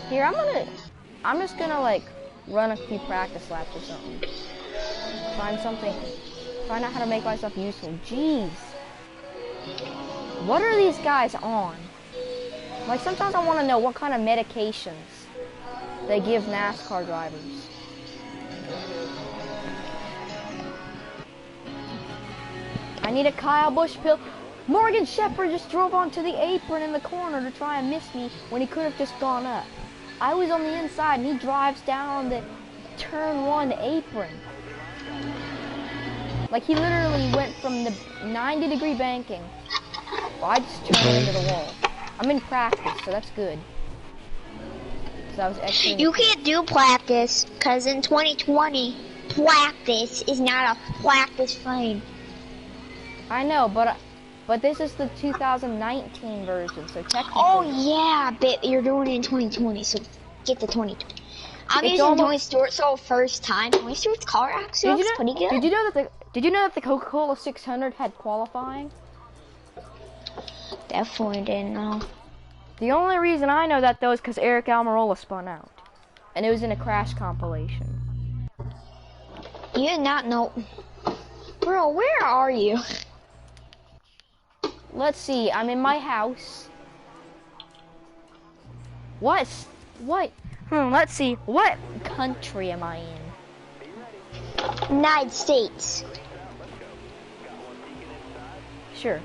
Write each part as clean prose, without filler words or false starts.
Here, I'm just gonna like run a few practice laps or something. Find out how to make myself useful. Jeez. What are these guys on? Like, sometimes I want to know what kind of medications they give NASCAR drivers. I need a Kyle Busch pill. Morgan Shepherd just drove onto the apron in the corner to try and miss me when he could have just gone up. I was on the inside and he drives down the turn 1 apron. Like, he literally went from the 90-degree banking. Well, I just turned into the wall. I'm in practice, so that's good. So I was actually. You can't do practice, because in 2020, practice is not a practice frame. I know, but this is the 2019 version, so technically. Oh yeah, but you're doing it in 2020, so get the 2020. I'm using Tony Stewart, so first time Tony Stewart's car actually looks pretty good. Did you know that the Coca-Cola 600 had qualifying? Definitely didn't know. The only reason I know that though is because Eric Almirola spun out, and it was in a crash compilation. You did not know, bro. Where are you? Let's see. I'm in my house. What? Let's see. What country am I in? United States. Sure.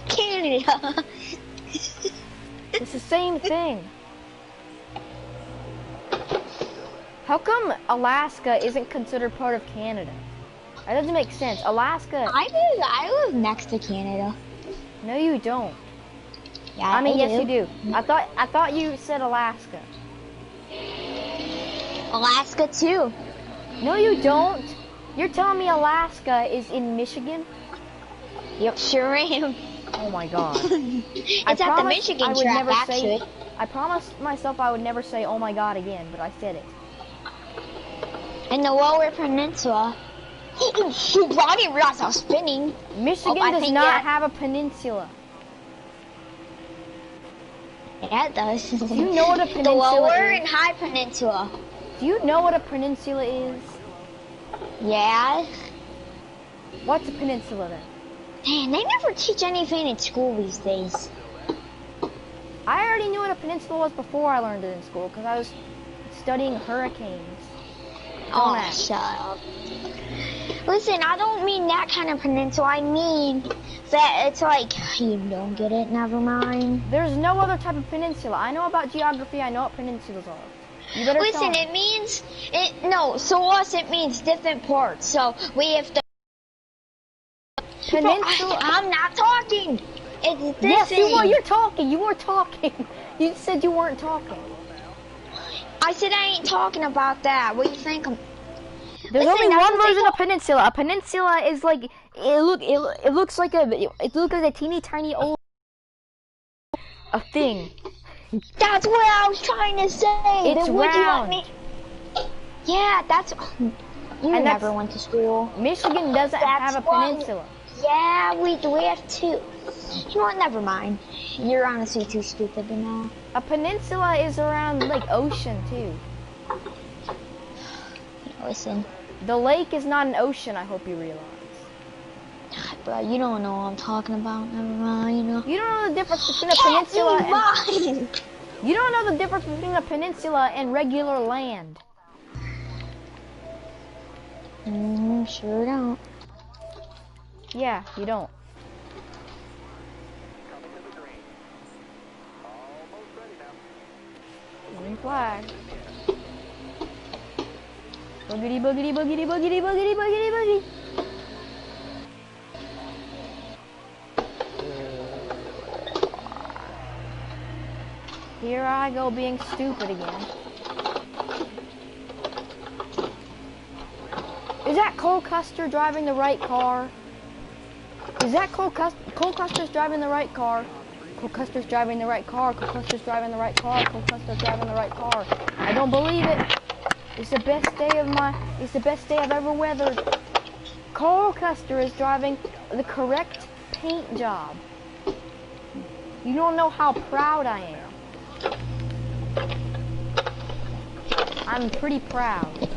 Canada. It's the same thing. How come Alaska isn't considered part of Canada? That doesn't make sense. Alaska. I live next to Canada. No, you don't. Yeah, I mean, yes, you do. I thought you said Alaska. Alaska too. No, you don't. You're telling me Alaska is in Michigan? Yep, sure am. Oh my god. It's at the Michigan track, actually. I promised myself I would never say oh my god again, but I said it. In the Lower Peninsula. Oh shoot, I didn't realize I was spinning. Michigan does not have a peninsula. Yeah, it does. Do you know what a peninsula is? The Lower and High Peninsula. Do you know what a peninsula is? Yeah. What's a peninsula then? Man, they never teach anything in school these days. I already knew what a peninsula was before I learned it in school, because I was studying hurricanes. Oh, shut up. Listen, I don't mean that kind of peninsula. I mean that it's like, you don't get it, never mind. There's no other type of peninsula. I know about geography, I know what peninsulas are. You better listen, it means, it means different parts. So we have to... Peninsula. I'm not talking. It's this yes, thing. You're talking. You were talking. You said you weren't talking. I said I ain't talking about that. What do you think? There's only one version of peninsula. A peninsula is like it looks like a teeny tiny old a thing. That's what I was trying to say. It's round. Yeah, that's. You never went to school. Michigan doesn't have a peninsula. Yeah, we have two. You know what? Never mind. You're honestly too stupid to know. A peninsula is around like ocean too. Listen. The lake is not an ocean. I hope you realize. Bro, you don't know what I'm talking about. Never mind. You don't know the difference between a peninsula and. You don't know the difference between a peninsula and regular land. Sure don't. Yeah, you don't. Green flag. Boogity, boogity, boogity, boogity, boogity, boogity, boogity. Here I go being stupid again. Is that Cole Custer driving the right car? Is that Cole Custer's driving the right car? Cole Custer's driving the right car. Cole Custer's driving the right car. Cole Custer's driving the right car. I don't believe it. It's the best day I've ever weathered. Cole Custer is driving the correct paint job. You don't know how proud I am. I'm pretty proud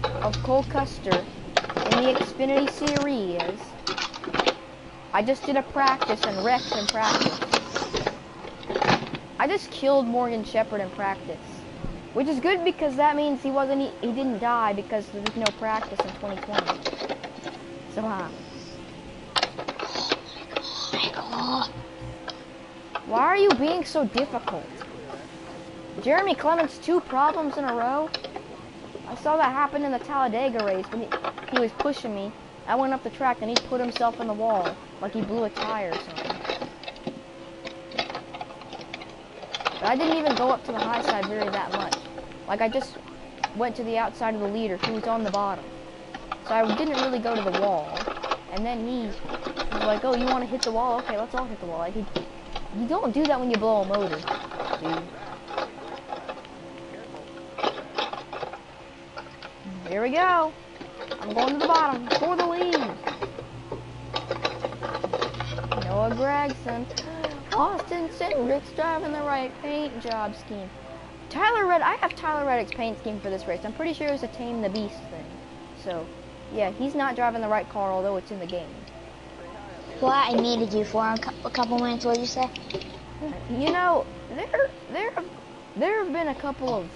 of Cole Custer in the Xfinity Series. I just did a practice and wrecked in practice. I just killed Morgan Shepherd in practice, which is good because that means he didn't die because there was no practice in 2020. So, why are you being so difficult? Jeremy Clements, 2 problems in a row? I saw that happen in the Talladega race when he was pushing me. I went up the track and he put himself in the wall like he blew a tire or something. But I didn't even go up to the high side very that much. Like I just went to the outside of the leader who was on the bottom. So I didn't really go to the wall. And then he was like, oh, you want to hit the wall? Okay, let's all hit the wall. Like, you don't do that when you blow a motor, dude. Here we go. I'm going to the bottom for the lead. Noah Gregson. Austin Cindric's driving the right paint job scheme. I have Tyler Reddick's paint scheme for this race. I'm pretty sure it was a Tame the Beast thing. So, yeah, he's not driving the right car, although it's in the game. What I needed you for a couple minutes, what did you say? You know, there have been a couple of...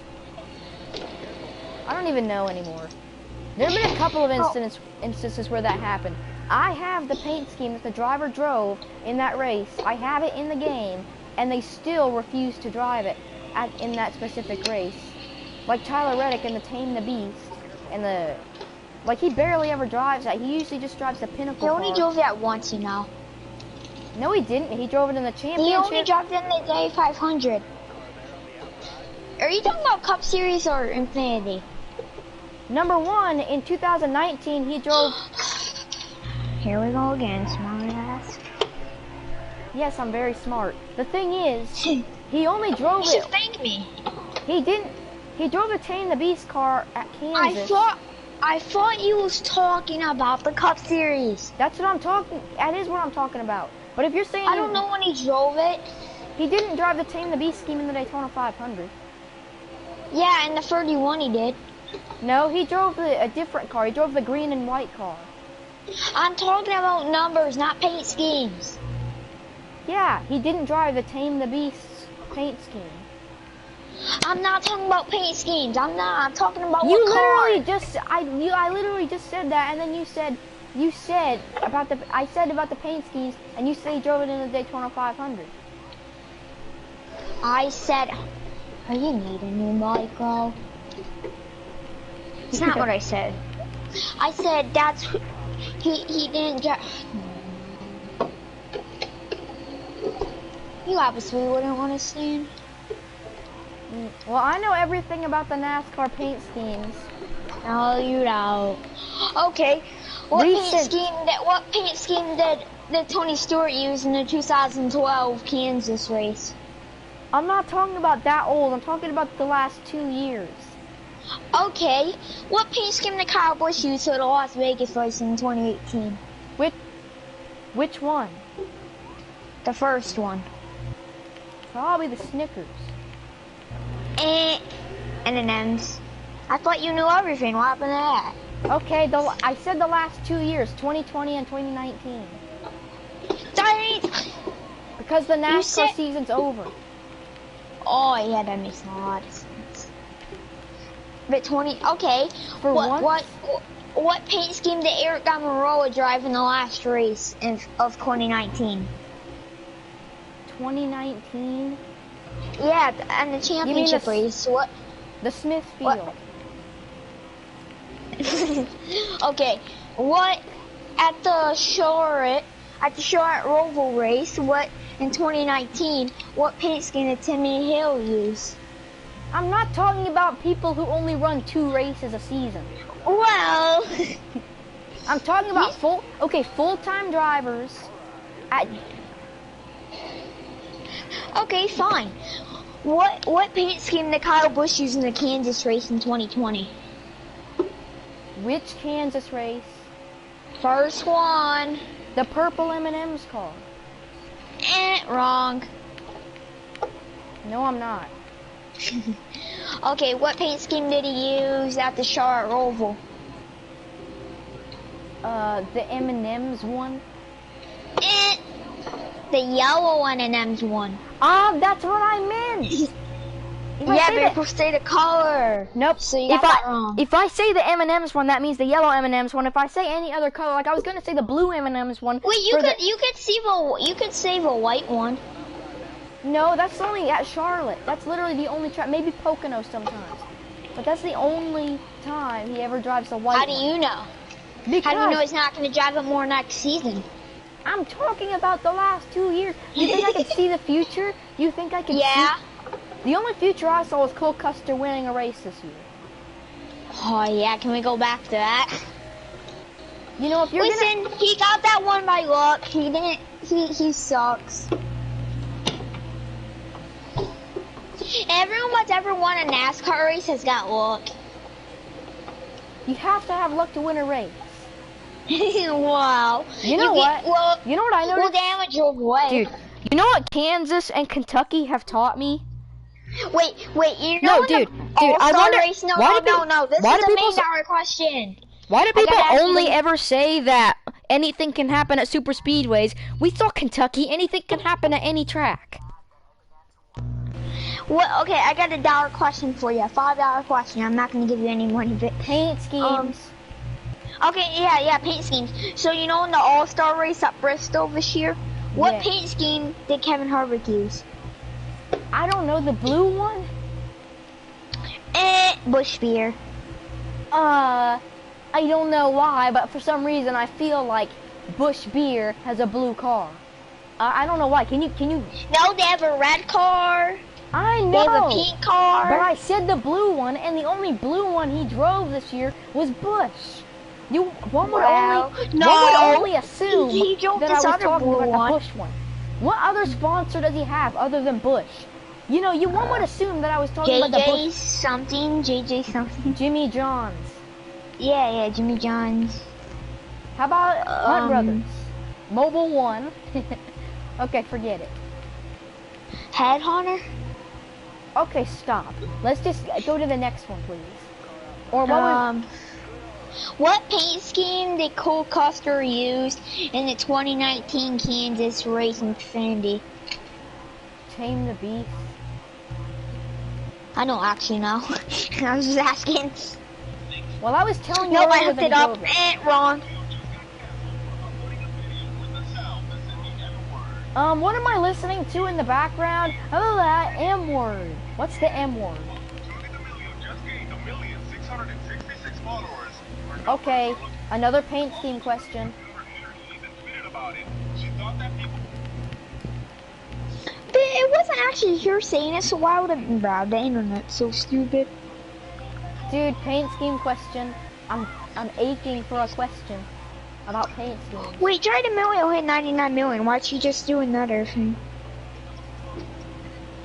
I don't even know anymore. There have been a couple of instances where that happened. I have the paint scheme that the driver drove in that race. I have it in the game, and they still refuse to drive it in that specific race. Like Tyler Reddick in the Tame the Beast, and like he barely ever drives that. He usually just drives the Pinnacle He only car. drove that once, you know. No, he didn't. He drove it in the championship. He only drove it in the day 500. Are you talking about Cup Series or Infinity? Number 1, in 2019, he drove... Here we go again, smart ass. Yes, I'm very smart. The thing is, he only drove You should thank me. He didn't. He drove the Tame the Beast car at Kansas. I thought you was talking about the Cup Series. That's what I'm talking... That is what I'm talking about. But if you're saying... I don't know when he drove it. He didn't drive the Tame the Beast scheme in the Daytona 500. Yeah, in the 31 he did. No, he drove a different car. He drove the green and white car. I'm talking about numbers, not paint schemes. Yeah, he didn't drive the Tame the Beast's paint scheme. I'm not talking about paint schemes. I'm talking about You what car. I literally just said that, and then you said about the paint schemes, and you said he drove it in the Daytona 500. I said, oh, you need a new micro. It's not what I said. I said that's he didn't get. You obviously wouldn't want to stand. Well, I know everything about the NASCAR paint schemes. No, you don't. Okay, what paint scheme did Tony Stewart use in the 2012 Kansas race? I'm not talking about that old. I'm talking about the last 2 years. Okay, what paint scheme did Kyle Busch use for the Las Vegas race in 2018? Which one? The first one. Probably the Snickers. M&M's. I thought you knew everything. What happened to that? Okay, I said the last 2 years, 2020 and 2019. Because the NASCAR season's over. Oh, yeah, that makes a lot of sense. But okay. For what paint scheme did Eric Almirola drive in the last race of 2019? 2019? Yeah, and the championship race. What? The Smithfield. Okay. What at the Charlotte Roval race? What in 2019? What paint scheme did Timmy Hill use? I'm not talking about people who only run 2 races a season. Well, I'm talking about full-time drivers at... Okay, fine. What paint scheme did Kyle Busch use in the Kansas race in 2020? Which Kansas race? First one. The purple M&M's car. Wrong. No, I'm not. Okay, what paint scheme did he use at the Charlotte Roval? The M&M's one. The yellow M&M's one. That's what I meant. Yeah, but you're supposed to say the color. Nope. So you got that wrong. If I say the M&M's one, that means the yellow M&M's one. If I say any other color, like I was gonna say the blue M&M's one. Wait, you could save a white one. No, that's only at Charlotte. That's literally the only track. Maybe Pocono sometimes, but that's the only time he ever drives the white. How do you know? Because how do you know he's not gonna drive it more next season? I'm talking about the last 2 years. You think I could see the future? You think I could see? Yeah. The only future I saw was Cole Custer winning a race this year. Oh yeah, can we go back to that? You know, if you're he got that one by luck. He didn't. He sucks. Everyone that's ever won a NASCAR race has got luck. You have to have luck to win a race. Wow. You know what? You know what I noticed? Well, damage your way. Dude, you know what Kansas and Kentucky have taught me? Wait, you know dude, I wonder. Race? No, no. This is the main hour question. Why do people only ever say that anything can happen at super speedways? We saw Kentucky. Anything can happen at any track. Well, okay, I got $1 question for you. $5 question. I'm not going to give you any money. But paint schemes. Okay, yeah, paint schemes. So you know in the All-Star race at Bristol this year, what paint scheme did Kevin Harvick use? I don't know, the blue one? Bush beer. I don't know why, but for some reason I feel like Bush Beer has a blue car. I don't know why. Can you? No, they have a red car. I know. They have a pink car. But I said the blue one, and the only blue one he drove this year was Bush. One would only assume he drove that this I was talking about one. the Bush one. What other sponsor does he have other than Bush? You know, one would assume that I was talking about the Bush. JJ something. Jimmy John's. Yeah, Jimmy John's. How about Hunt Brothers? Mobile One. Okay, forget it. Headhunter? Okay, stop. Let's just go to the next one, please. Or what paint scheme did Cole Custer use in the 2019 Kansas race in Xfinity? Tame the Beast. I don't actually know. I was just asking. Well, I was telling you. No, I looked it up. Wrong. What am I listening to in the background? Oh, that M word. What's the M word? Okay, another paint scheme question. But it wasn't actually her saying it, so why would it be bad? The internet's so stupid. Dude, paint scheme question. I'm aching for a question about paint schemes. Wait, Jerry DeMilio hit 99 million. Why'd she just do another thing?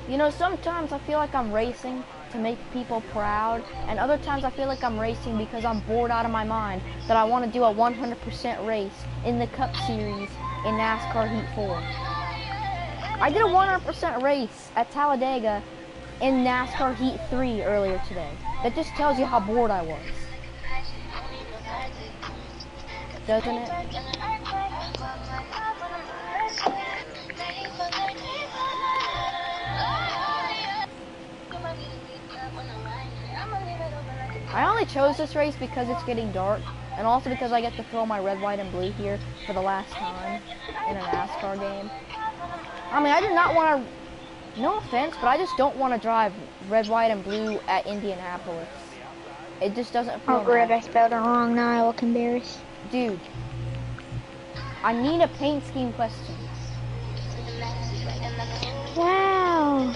You know, sometimes I feel like I'm racing to make people proud, and other times I feel like I'm racing because I'm bored out of my mind that I want to do a 100% race in the Cup Series in NASCAR Heat 4. I did a 100% race at Talladega in NASCAR Heat 3 earlier today. That just tells you how bored I was. Doesn't it? I only chose this race because it's getting dark, and also because I get to throw my red, white, and blue here for the last time in a NASCAR game. I mean, I do not want to, no offense, but I just don't want to drive red, white, and blue at Indianapolis. It just doesn't feel nice. I spelled it wrong now, I look embarrassed. Dude, I need a paint scheme question. Wow.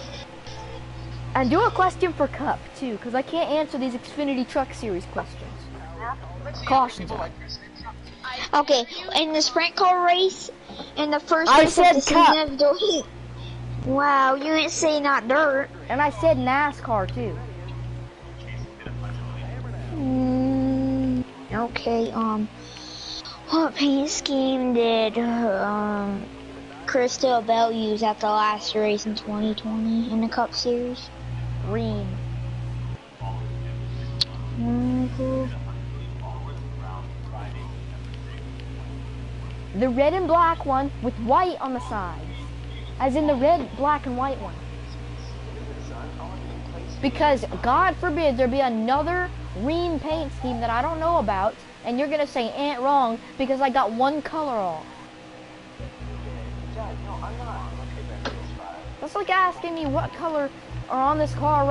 And do a question for Cup, too, because I can't answer these Xfinity Truck Series questions. Cautions. Okay, in the sprint car race, in the first I race said of the Cup. season, wow, you didn't say not dirt. And I said NASCAR, too. Okay, what paint scheme did Crystal Bell use at the last race in 2020 in the Cup Series? Green. Cool. The red and black one with white on the sides. As in the red, black, and white one. Because, God forbid, there be another green paint scheme that I don't know about, and you're going to say ain't wrong because I got one color off. That's like asking me what color are on this car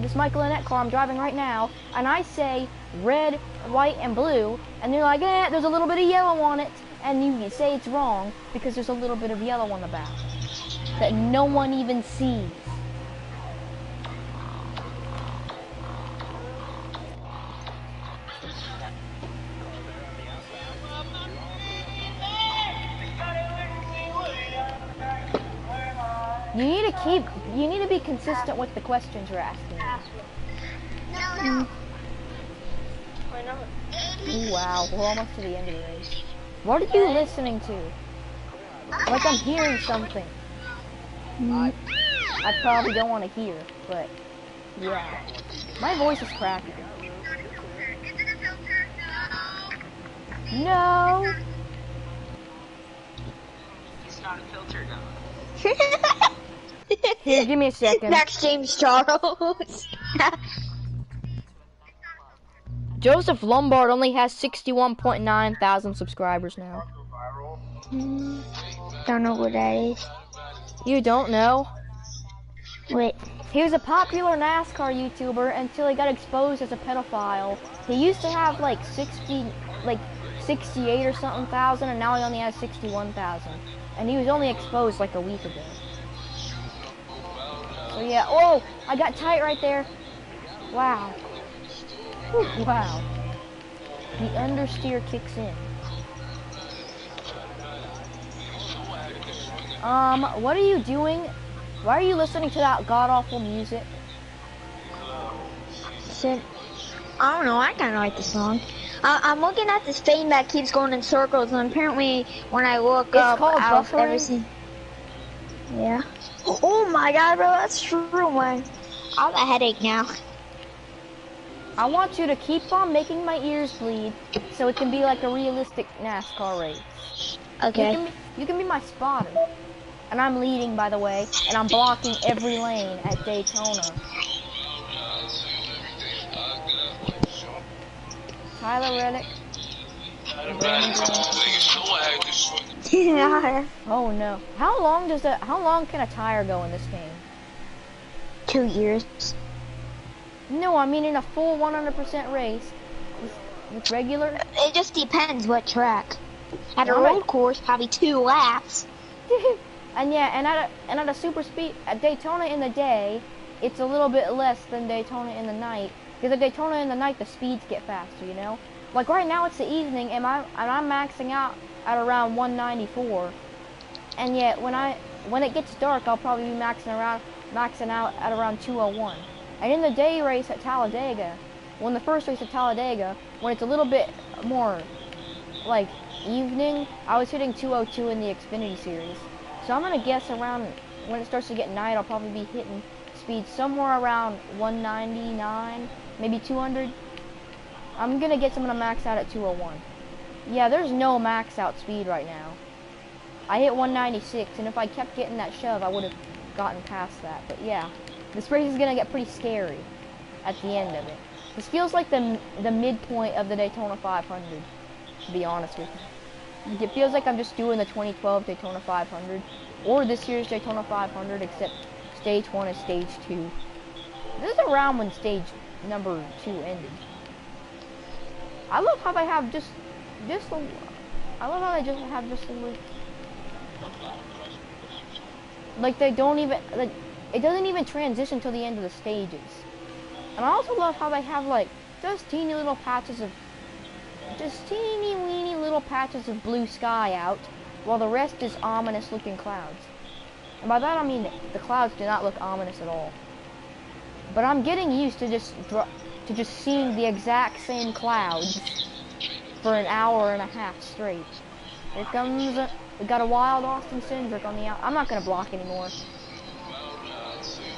this Michael Annette car I'm driving right now, and I say red, white, and blue, and you're like, there's a little bit of yellow on it, and you say it's wrong because there's a little bit of yellow on the back that no one even sees. You need to be consistent with the questions you're asking. Ooh, wow, we're almost to the end of the race. What are you listening to? Like I'm hearing something. I probably don't want to hear, but yeah. My voice is cracking. No! It's not a filter now. Here, give me a second. Next James Charles. Joseph Lombard only has 61.9 thousand subscribers now. Don't know what that is. You don't know? Wait. He was a popular NASCAR YouTuber until he got exposed as a pedophile. He used to have like 68 or something thousand, and now he only has 61,000. And he was only exposed like a week ago. So yeah, oh, I got tight right there. Wow. Whew, wow. The understeer kicks in. What are you doing? Why are you listening to that god-awful music? I don't know, I kinda like the song. I'm looking at this thing that keeps going in circles, and apparently when I look it's up, called I've buffering? ever seen... Yeah. Oh my god, bro, that's true, man. I have a headache now. I want you to keep on making my ears bleed so it can be like a realistic NASCAR race. Okay. You can be my spotter. And I'm leading, by the way, and I'm blocking every lane at Daytona. Tyler Reddick. Oh no. How long can a tire go in this game? 2 years. No, I mean in a full 100% race with regular. It just depends what track. At a road course, probably 2 laps. And yeah, and at a super speed at Daytona in the day, it's a little bit less than Daytona in the night. Because at Daytona in the night, the speeds get faster, you know. Like right now, it's the evening, and I'm maxing out at around 194. And yet, when it gets dark, I'll probably be maxing out at around 201. And in the day race at Talladega, when the first race at Talladega, when it's a little bit more like evening, I was hitting 202 in the Xfinity Series. So I'm gonna guess around when it starts to get night, I'll probably be hitting speed somewhere around 199, maybe 200. I'm gonna guess I'm gonna max out at 201. Yeah, there's no max out speed right now. I hit 196, and if I kept getting that shove, I would have gotten past that. But yeah, this race is gonna get pretty scary at the end of it. This feels like the midpoint of the Daytona 500, to be honest with you. It feels like I'm just doing the 2012 Daytona 500, or this year's Daytona 500, except stage 1 is stage 2. This is around when stage number 2 ended. I love how they have I love how they just have just a little, like they don't even, like, it doesn't even transition till the end of the stages. And I also love how they have like just teeny little patches of, just teeny weeny little patches of blue sky out, while the rest is ominous looking clouds. And by that I mean the clouds do not look ominous at all. But I'm getting used to just seeing the exact same clouds for an hour and a half straight. Here comes We got a wild Austin Cindric on the out. I'm not gonna block anymore.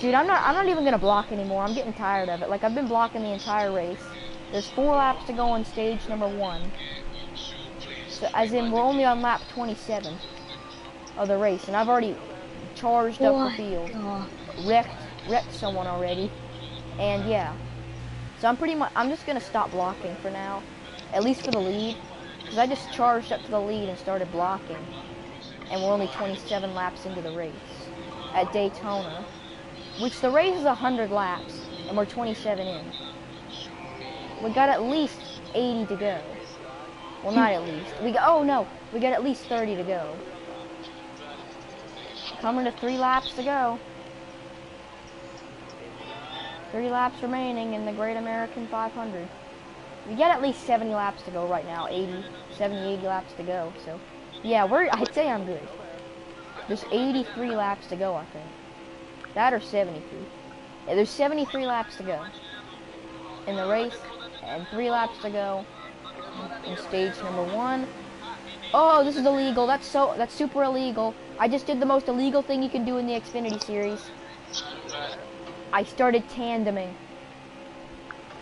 Dude, I'm not even gonna block anymore. I'm getting tired of it. Like, I've been blocking the entire race. There's 4 laps to go on stage number 1. So, as in, we're only on lap 27 of the race, and I've already charged up the field. Wrecked someone already. And yeah. So I'm just gonna stop blocking for now. At least for the lead. Because I just charged up to the lead and started blocking. And we're only 27 laps into the race. At Daytona. Which the race is 100 laps. And we're 27 in. We got at least 80 to go. Well, not at least. We got at least 30 to go. Coming to 3 laps to go. 3 laps remaining in the Great American 500. We got at least 70 laps to go right now. 70, 80 laps to go. So, yeah, I'd say I'm good. There's 83 laps to go, I think. That or 73. Yeah, there's 73 laps to go in the race, and 3 laps to go in stage number 1. Oh, this is illegal. That's super illegal. I just did the most illegal thing you can do in the Xfinity series. I started tandeming.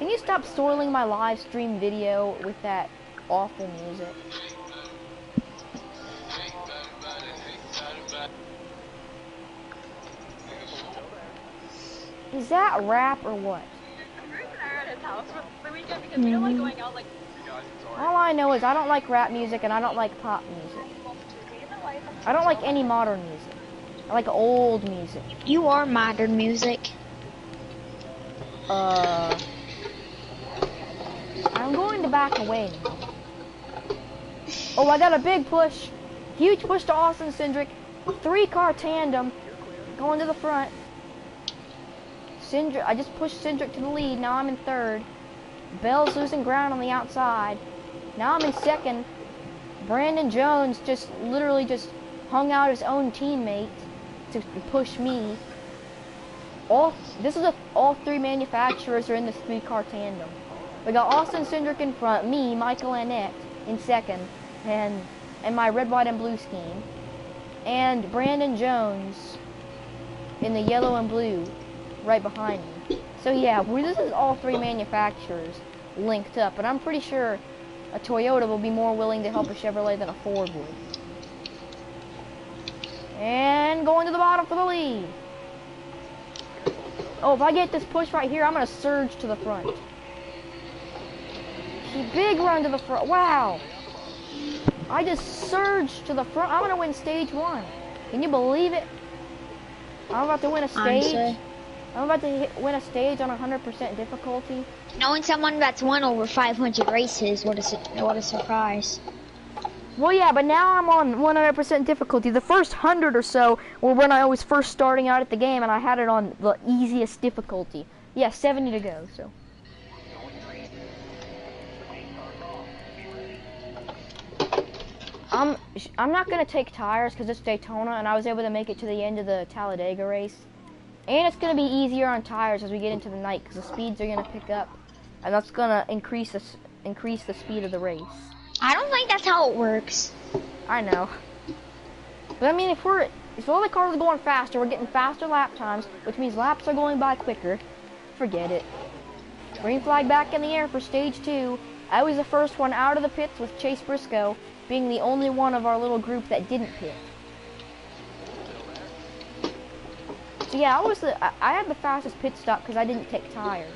Can you stop soiling my live stream video with that awful music? Is that rap or what? All I know is I don't like rap music and I don't like pop music. I don't like any modern music. I like old music. You are modern music. I'm going to back away now. Oh, I got a big push. Huge push to Austin Cindric. 3-car tandem. Going to the front. I just pushed Cindric to the lead. Now I'm in 3rd. Bell's losing ground on the outside. Now I'm in 2nd. Brandon Jones literally just hung out his own teammate to push me. All 3 manufacturers are in this 3-car tandem. We got Austin Cindric in front, me, Michael Annette in 2nd, and my red, white, and blue scheme, and Brandon Jones in the yellow and blue right behind me. So yeah, this is all 3 manufacturers linked up, and I'm pretty sure a Toyota will be more willing to help a Chevrolet than a Ford would. And going to the bottom for the lead. Oh, if I get this push right here, I'm going to surge to the front. Big run to the front. Wow. I just surged to the front. I'm going to win stage 1. Can you believe it? I'm about to win a stage. Honestly. I'm about to win a stage on 100% difficulty. Knowing someone that's won over 500 races, what a surprise. Well, yeah, but now I'm on 100% difficulty. The first 100 or so were when I was first starting out at the game, and I had it on the easiest difficulty. Yeah, 70 to go, so. I'm not going to take tires because it's Daytona, and I was able to make it to the end of the Talladega race. And it's going to be easier on tires as we get into the night because the speeds are going to pick up, and that's going to increase the speed of the race. I don't think that's how it works. I know. But I mean, if all the cars are going faster, we're getting faster lap times, which means laps are going by quicker. Forget it. Green flag back in the air for stage 2. I was the first one out of the pits with Chase Briscoe being the only one of our little group that didn't pit. So yeah, I had the fastest pit stop because I didn't take tires.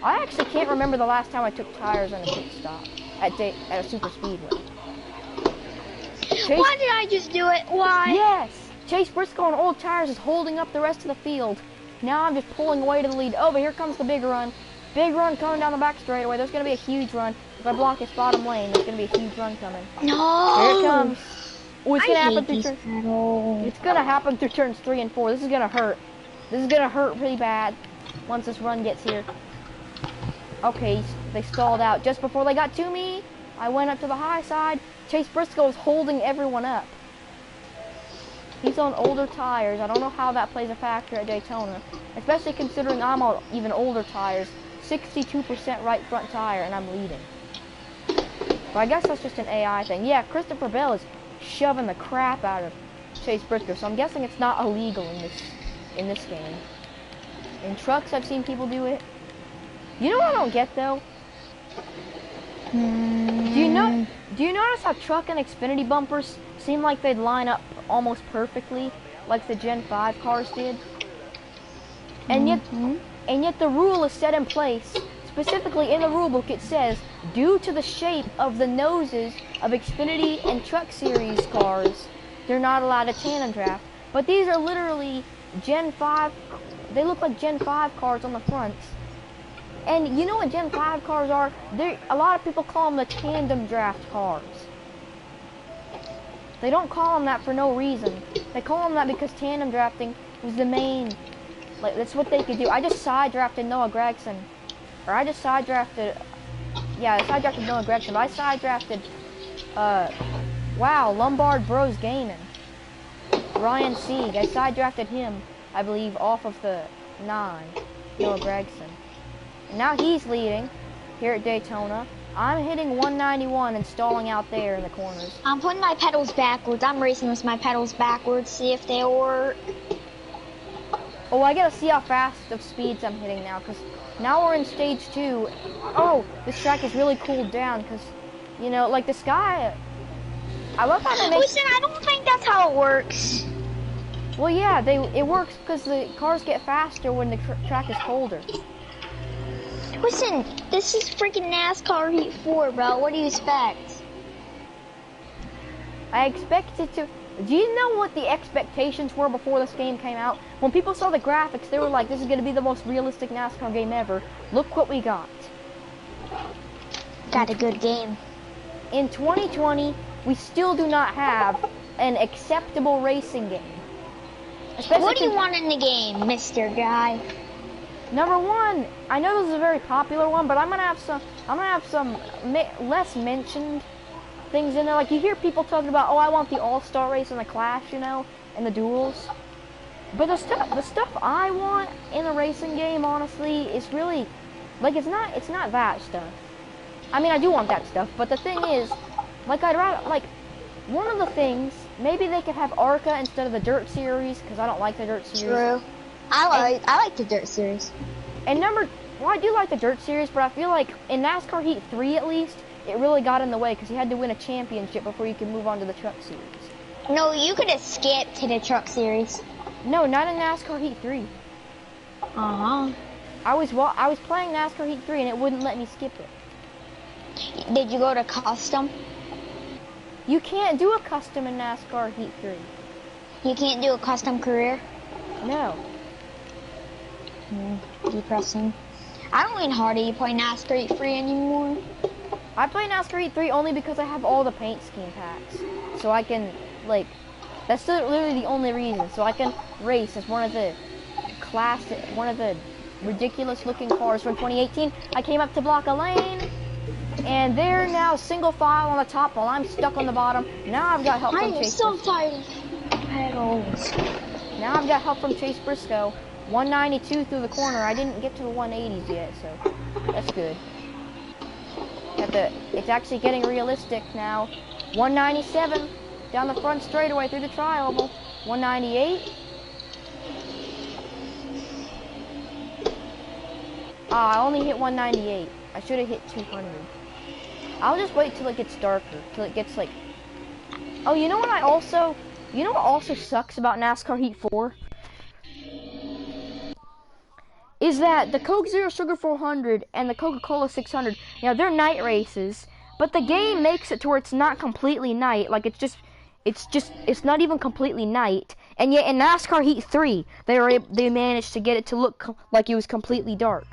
I actually can't remember the last time I took tires on a pit stop at a super speedway. Why did I just do it? Why? Yes! Chase Briscoe on old tires is holding up the rest of the field. Now I'm just pulling away to the lead. Oh, but here comes the big run. Big run coming down the back straightaway. There's going to be a huge run. If I block his bottom lane, there's going to be a huge run coming. No! Here it comes. Oh, it's going to happen through turns. It's going to happen through turns 3 and 4. This is going to hurt. This is going to hurt pretty bad once this run gets here. Okay, they stalled out. Just before they got to me, I went up to the high side. Chase Briscoe is holding everyone up. He's on older tires. I don't know how that plays a factor at Daytona, especially considering I'm on even older tires. 62% right front tire, and I'm leading. But I guess that's just an AI thing. Yeah, Christopher Bell is shoving the crap out of Chase Briscoe. So I'm guessing it's not illegal in this game. In trucks, I've seen people do it. You know what I don't get though? Do you notice how truck and Xfinity bumpers seem like they'd line up almost perfectly, like the Gen 5 cars did? And yet the rule is set in place. Specifically in the rulebook, it says, due to the shape of the noses of Xfinity and Truck Series cars, they're not allowed to tandem draft. But these are literally Gen 5. They look like Gen 5 cars on the fronts. And you know what Gen 5 cars are? A lot of people call them the tandem draft cars. They don't call them that for no reason. They call them that because tandem drafting was the main, like, that's what they could do. I just side drafted Noah Gragson. Or I just side drafted, yeah, I side drafted Noah Gragson. But I side drafted, wow, Lombard Bros Gaming. Ryan Sieg. I side drafted him, I believe, off of the 9, Noah Gragson. And now he's leading here at Daytona. I'm hitting 191 and stalling out there in the corners. I'm putting my pedals backwards. I'm racing with my pedals backwards, see if they work. Oh, I gotta see how fast of speeds I'm hitting now, because now we're in stage 2. Oh, this track is really cooled down, because, you know, like the sky, I love how they make... Listen, I don't think that's how it works. Well, yeah, it works because the cars get faster when the track is colder. Listen, this is freaking NASCAR Heat 4, bro. What do you expect? I expected to... Do you know what the expectations were before this game came out? When people saw the graphics, they were like, this is going to be the most realistic NASCAR game ever. Look what we got. Got a good game. In 2020, we still do not have an acceptable racing game. Especially what do you want in the game, Mr. Guy? Number one, I know this is a very popular one, but I'm gonna have some less mentioned things in there. Like you hear people talking about, oh, I want the All-Star race and the Clash, you know, and the duels. But the stuff I want in a racing game, honestly, is really, like, it's not that stuff. I mean, I do want that stuff, but the thing is, like, I'd rather, like, one of the things, maybe they could have ARCA instead of the Dirt Series, because I don't like the Dirt Series. True. I like the Dirt Series. And I do like the Dirt Series, but I feel like in NASCAR Heat 3 at least, it really got in the way because you had to win a championship before you could move on to the Truck Series. No, you could have skipped to the Truck Series. No, not in NASCAR Heat 3. Uh-huh. I was playing NASCAR Heat 3 and it wouldn't let me skip it. Did you go to custom? You can't do a custom in NASCAR Heat 3. You can't do a custom career? No. Depressing. I don't mean hard to play NASCAR Heat 3 anymore. I play NASCAR Heat 3 only because I have all the paint scheme packs. So I can, like, that's literally the only reason. So I can race as one of the ridiculous looking cars from 2018. I came up to block a lane, and they're now single file on the top while I'm stuck on the bottom. Now I've got help from Chase. I'm so tired of pedals. Now I've got help from Chase Briscoe. 192 through the corner. I didn't get to the 180s yet, so that's good. It's actually getting realistic now. 197 down the front straightaway through the tri-oval. 198. I only hit 198. I should have hit 200. I'll just wait till it gets darker, till it gets like... Oh, you know what also sucks about NASCAR Heat 4? Is that the Coke Zero Sugar 400 and the Coca-Cola 600, you know, they're night races, but the game makes it to where it's not completely night, like it's not even completely night, and yet in NASCAR Heat 3, they managed to get it to look like it was completely dark,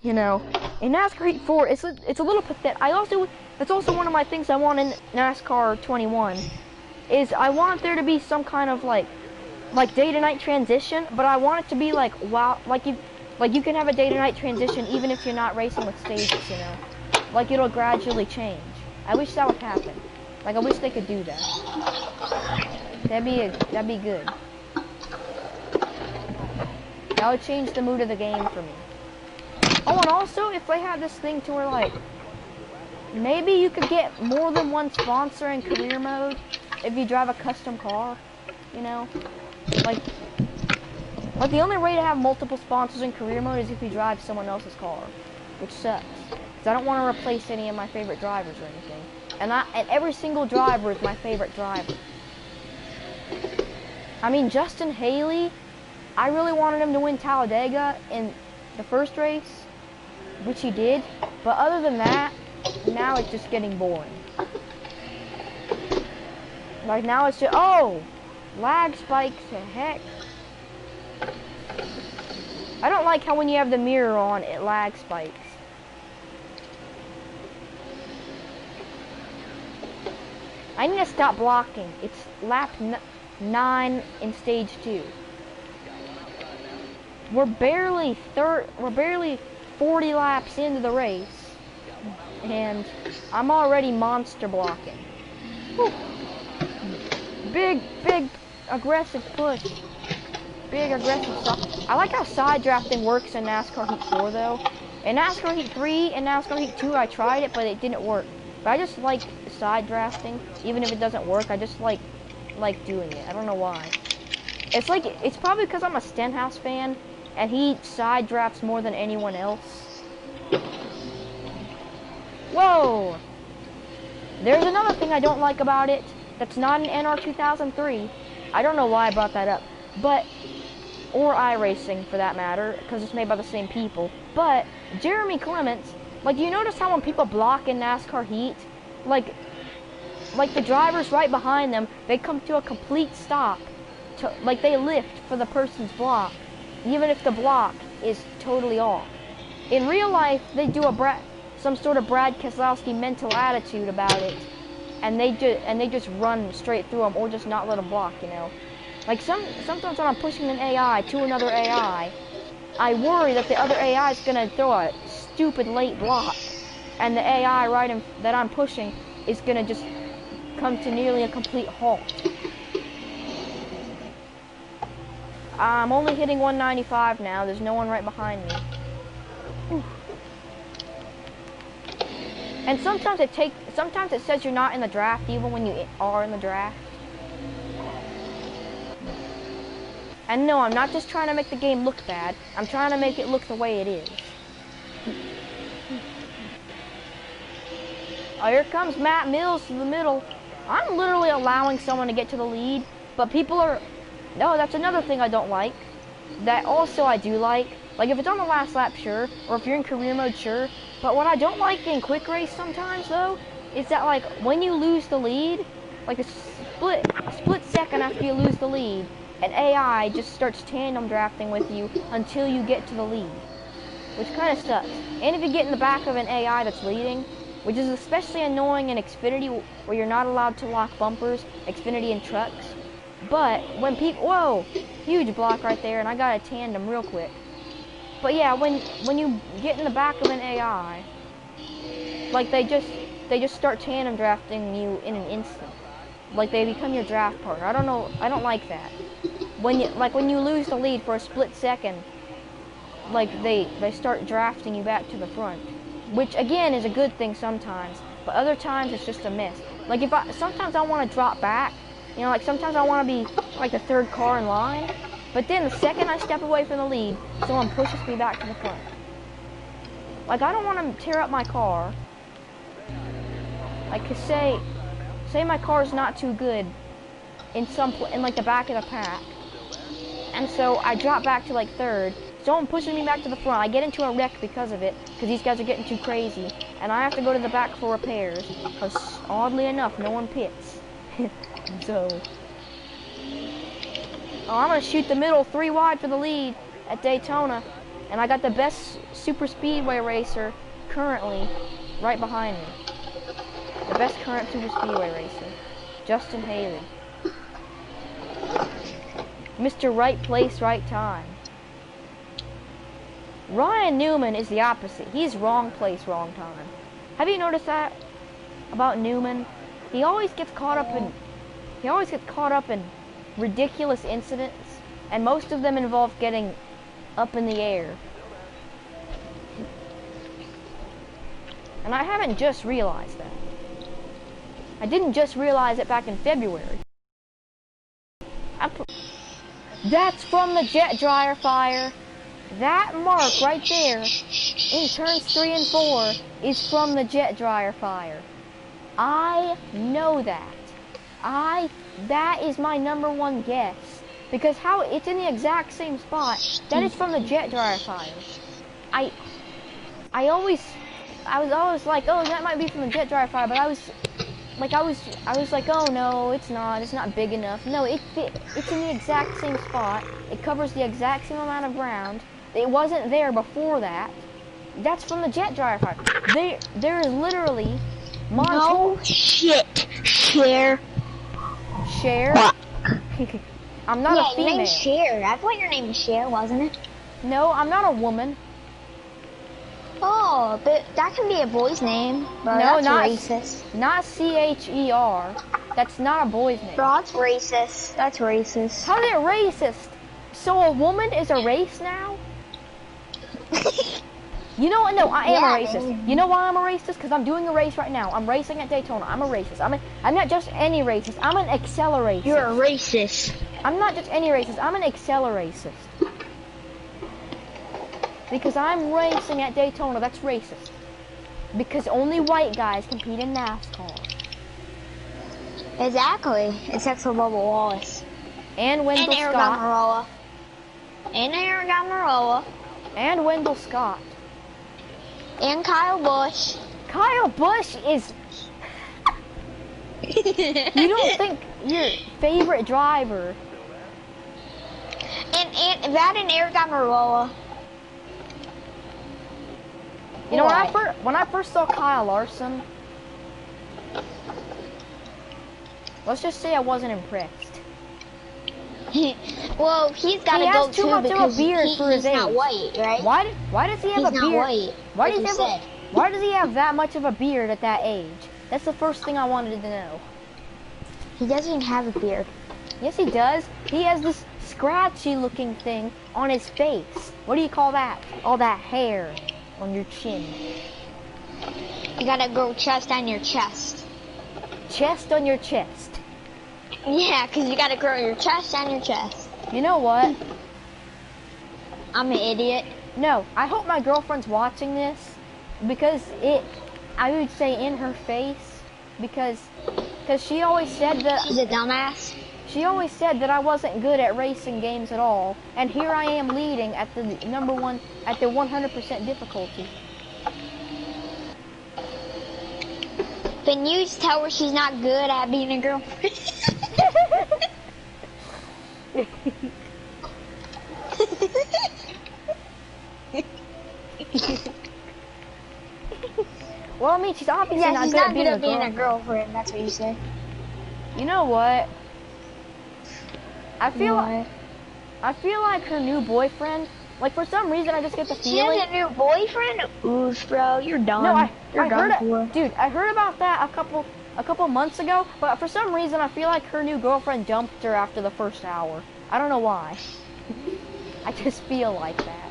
you know. In NASCAR Heat 4, it's a little pathetic. That's also one of my things I want in NASCAR 21, is I want there to be some kind of like day to night transition, but I want it to be like, wow, like you can have a day to night transition even if you're not racing with stages, you know. Like it'll gradually change. I wish that would happen. Like I wish they could do that. That'd be good. That would change the mood of the game for me. Oh, and also if they had this thing to where like maybe you could get more than one sponsor in career mode. if you drive a custom car, you know, like the only way to have multiple sponsors in career mode is if you drive someone else's car, which sucks. Because I don't want to replace any of my favorite drivers or anything. And every single driver is my favorite driver. I mean, Justin Haley, I really wanted him to win Talladega in the first race, which he did. But other than that, now it's just getting boring. Like now it's just, oh, lag spikes to heck. I don't like how when you have the mirror on, it lag spikes. I need to stop blocking. It's lap 9 in stage 2. We're barely 40 laps into the race, and I'm already monster blocking. Whew. Big aggressive push. Big aggressive stuff. I like how side drafting works in NASCAR Heat 4 though. In NASCAR Heat 3 and NASCAR Heat 2 I tried it, but it didn't work. But I just like side drafting, even if it doesn't work. I just like doing it. I don't know why. It's probably because I'm a Stenhouse fan, and he side drafts more than anyone else. Whoa! There's another thing I don't like about it. That's not an NR 2003. I don't know why I brought that up, but or iRacing for that matter, because it's made by the same people. But Jeremy Clements, like, you notice how when people block in NASCAR Heat, like the drivers right behind them, they come to a complete stop, like they lift for the person's block, even if the block is totally off. In real life, they do some sort of Brad Keselowski mental attitude about it, and they just run straight through them or just not let them block, you know. Like sometimes when I'm pushing an AI to another AI, I worry that the other AI is gonna throw a stupid late block, and the AI that I'm pushing is gonna just come to nearly a complete halt. I'm only hitting 195 now. There's no one right behind me. Oof. And sometimes it says you're not in the draft even when you are in the draft. And no, I'm not just trying to make the game look bad. I'm trying to make it look the way it is. Oh, here comes Matt Mills to the middle. I'm literally allowing someone to get to the lead, but people are... No, that's another thing I don't like. That also I do like. Like, if it's on the last lap, sure. Or if you're in career mode, sure. But what I don't like in quick race sometimes, though, is that, like, when you lose the lead, like a split second after you lose the lead, an AI just starts tandem drafting with you until you get to the lead, which kind of sucks. And if you get in the back of an AI that's leading, which is especially annoying in Xfinity, where you're not allowed to lock bumpers, Xfinity and trucks. But when people, whoa, huge block right there, and I got a tandem real quick. But yeah, when you get in the back of an AI, like they just start tandem drafting you in an instant. Like they become your draft partner. I don't know, I don't like that. When you lose the lead for a split second, like they start drafting you back to the front, which again is a good thing sometimes, but other times it's just a mess. Like sometimes I want to drop back, you know, like sometimes I want to be like the third car in line, but then the second I step away from the lead, someone pushes me back to the front. Like I don't want to tear up my car. Like say my car is not too good in like the back of the pack, and so I drop back to like third. Someone pushes me back to the front. I get into a wreck because of it, because these guys are getting too crazy, and I have to go to the back for repairs, because oddly enough, no one pits. So, I'm going to shoot the middle 3 wide for the lead at Daytona, and I got the best super speedway racer currently right behind me. The best current super speedway racer, Justin Haley. Mr. Right Place, Right Time. Ryan Newman is the opposite. He's wrong place, wrong time. Have you noticed that about Newman? He always gets caught up in ridiculous incidents, and most of them involve getting up in the air. And I haven't just realized that. I didn't just realize it back in February. That's from the jet dryer fire. That mark right there in turns 3 and 4 is from the jet dryer fire. I know that. That is my #1 guess. Because how it's in the exact same spot. That is from the jet dryer fire. I was always like, oh, that might be from the jet dryer fire, but I was like, oh no, it's not big enough. No, it's in the exact same spot. It covers the exact same amount of ground. It wasn't there before that. That's from the jet dryer fire. There is literally No shit, Cher. Cher? I'm not a female. Your name's Cher. I thought your name was Cher, wasn't it? No, I'm not a woman. Oh, but that can be a boy's name. Bro, No, that's not racist. Not CHER. That's not a boy's name. Bro, that's racist. That's racist. How's it racist? So a woman is a race now? You know what? No, I am a racist. Man. You know why I'm a racist? Because I'm doing a race right now. I'm racing at Daytona. I'm a racist. I'm not just any racist. I'm an acceleracist. You're a racist. I'm not just any racist. I'm an acceleracist. Because I'm racing at Daytona. That's racist. Because only white guys compete in NASCAR. Exactly. Except for Bubba Wallace. And Wendell And Scott. Marola. And Aragon Marola. And Wendell Scott. And Kyle Busch. Kyle Busch is... You don't think your favorite driver... And that and Aragon Marola. You know, when I first saw Kyle Larson, let's just say I wasn't impressed. Well, he's got to He go has too too much of a because beard for his he's not age. white, right? Why does he have He's a beard? not white. Why like does you he have said. why does he have that much of a beard at that age? That's the first thing I wanted to know. He doesn't have a beard. Yes, he does. He has this scratchy looking thing on his face. What do you call that? All that hair on your chin. You gotta grow chest on your chest. Chest on your chest. Yeah, because you gotta grow your chest on your chest. You know what? I'm an idiot. No, I hope my girlfriend's watching this because I would say in her face because she always said that She's a dumbass. she always said that I wasn't good at racing games at all, and here I am leading at the #1 at the 100% difficulty. Then you tell her she's not good at being a girlfriend. Well, I mean, she's obviously Yeah, not she's good not at good being at being a a girlfriend. That's what you say. You know what? I feel What? like her new boyfriend. Like for some reason, I just get the She feeling. has a new boyfriend? Oof, bro, you're done. No, you're I done heard for. it, dude. I heard about that a couple months ago, but for some reason, I feel like her new girlfriend dumped her after the first hour. I don't know why. I just feel like that.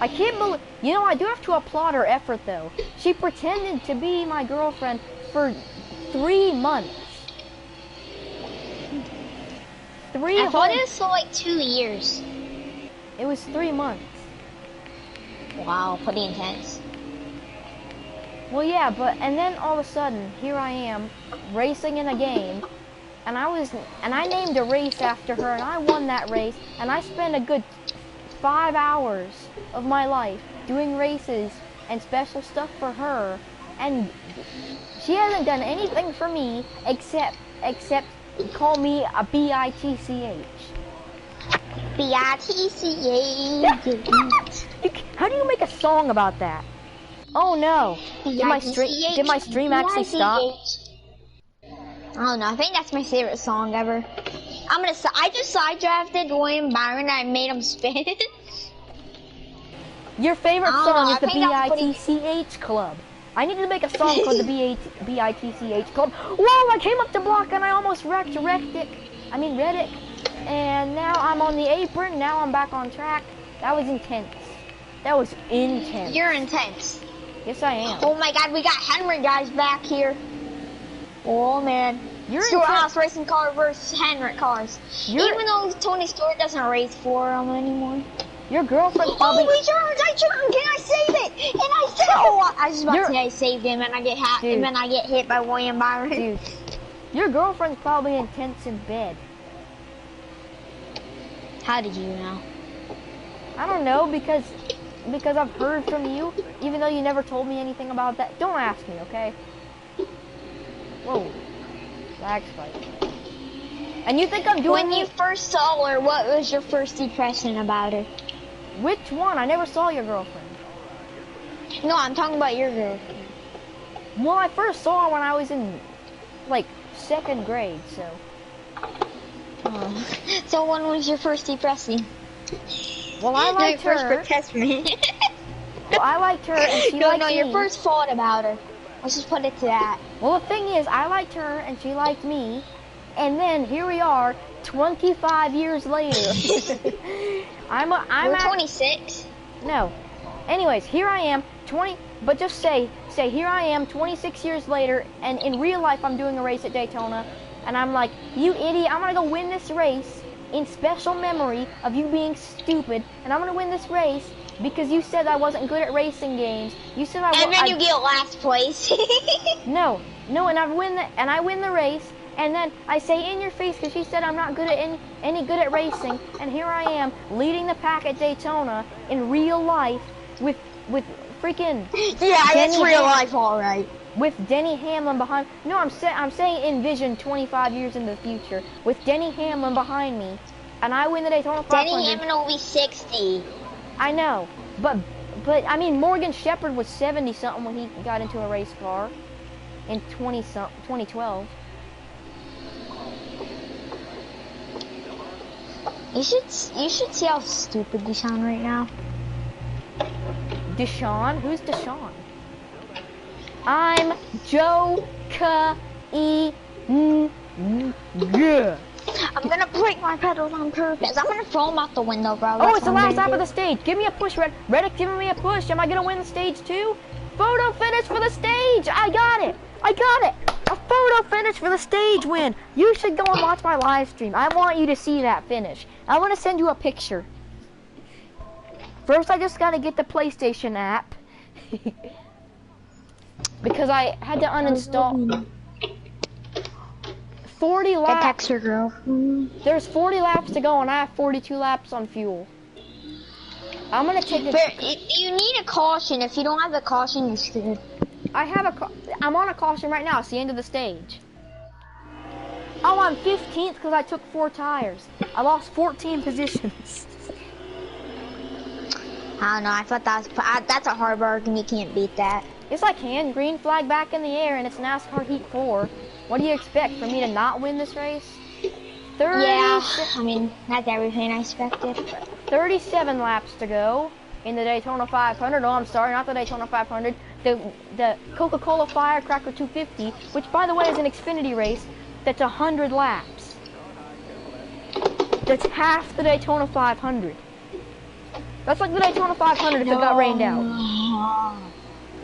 I can't believe, you know, I do have to applaud her effort though. She pretended to be my girlfriend for 3 months. I thought it was for like 2 years. It was 3 months. Wow, pretty intense. Well, yeah, and then all of a sudden, here I am, racing in a game, and I named a race after her, and I won that race, and I spent a good 5 hours of my life doing races and special stuff for her, and she hasn't done anything for me except call me a bitch. B-I-T-C-H. How do you make a song about that? Oh no! Did my stream actually stop? I don't know. I think that's my favorite song ever. I just side drafted William Byron. I made him spin. Your favorite I don't song know, is the I think that's BITCH Club. I need to make a song called the BITCH Club. Whoa! I came up to block and I almost wrecked Reddick. And now I'm on the apron. Now I'm back on track. That was intense. That was intense. You're intense. Yes, I am. Oh my God, we got Henry guys back here. Oh man. You're Storehouse racing car versus Henry cars. You're- Even though Tony Stewart doesn't race for them anymore. Your girlfriend probably. Oh, I charged! Can I save it? And I saved. Oh, I was just about to say I saved him, and I get and then I get hit by William Byron. Dude, your girlfriend's probably intense in bed. How did you know? I don't know because I've heard from you, even though you never told me anything about that. Don't ask me, okay? Whoa, lag spike. And you think I'm doing? When you first saw her, what was your first impression about her? Which one? I never saw your girlfriend. No, I'm talking about your girlfriend. Well, I first saw her when I was in, like, 2nd grade, so. Oh. So when was your first impression? Well, I liked her. Your first protest me. Well, I liked her, and she liked me. Your first thought about her. Let's just put it to that. Well, the thing is, I liked her, and she liked me, and then here we are, 25 years later. We're 26. No. Anyways, here I am, but just say here I am, 26 years later, and in real life I'm doing a race at Daytona, and I'm like, you idiot, I'm gonna go win this race in special memory of you being stupid, and I'm gonna win this race because you said I wasn't good at racing games. You said And then you get last place. No, and I win the race, and then I say in your face because she said I'm not good at any good at racing, and here I am leading the pack at Daytona in real life with freaking it's real life, all right. With Denny Hamlin behind. No, I'm saying envision 25 years in the future with Denny Hamlin behind me, and I win the Daytona 500. Denny Hamlin will be 60. I know, but I mean Morgan Shepherd was 70 something when he got into a race car in 2012. You should see how stupid Deshaun right now. Deshaun? Who's Deshaun? I'm Joe K-E. I'm gonna break my pedals on purpose. I'm gonna throw them out the window, bro. Oh, it's the last lap of the stage. Give me a push, Red. Reddick giving me a push. Am I gonna win the stage too? Photo finish for the stage. I got it. A photo finish for the stage win. You should go and watch my live stream. I want you to see that finish. I want to send you a picture. First, I just gotta get the PlayStation app. Because I had to uninstall 40 laps. Text your girl. There's 40 laps to go and I have 42 laps on fuel. I'm gonna take You need a caution. If you don't have the caution, you're screwed. I'm on a caution right now. It's the end of the stage. Oh, I'm 15th because I took 4 tires. I lost 14 positions. I don't know. I thought that's a hard bargain. You can't beat that. Yes, I can. Green flag back in the air, and it's NASCAR Heat 4. What do you expect, for me to not win this race? Yeah, I mean, that's everything I expected. 37 laps to go in the Daytona 500. Oh, I'm sorry, not the Daytona 500. The Coca-Cola Firecracker 250, which, by the way, is an Xfinity race that's 100 laps. That's half the Daytona 500. That's like the Daytona 500 if it got rained out.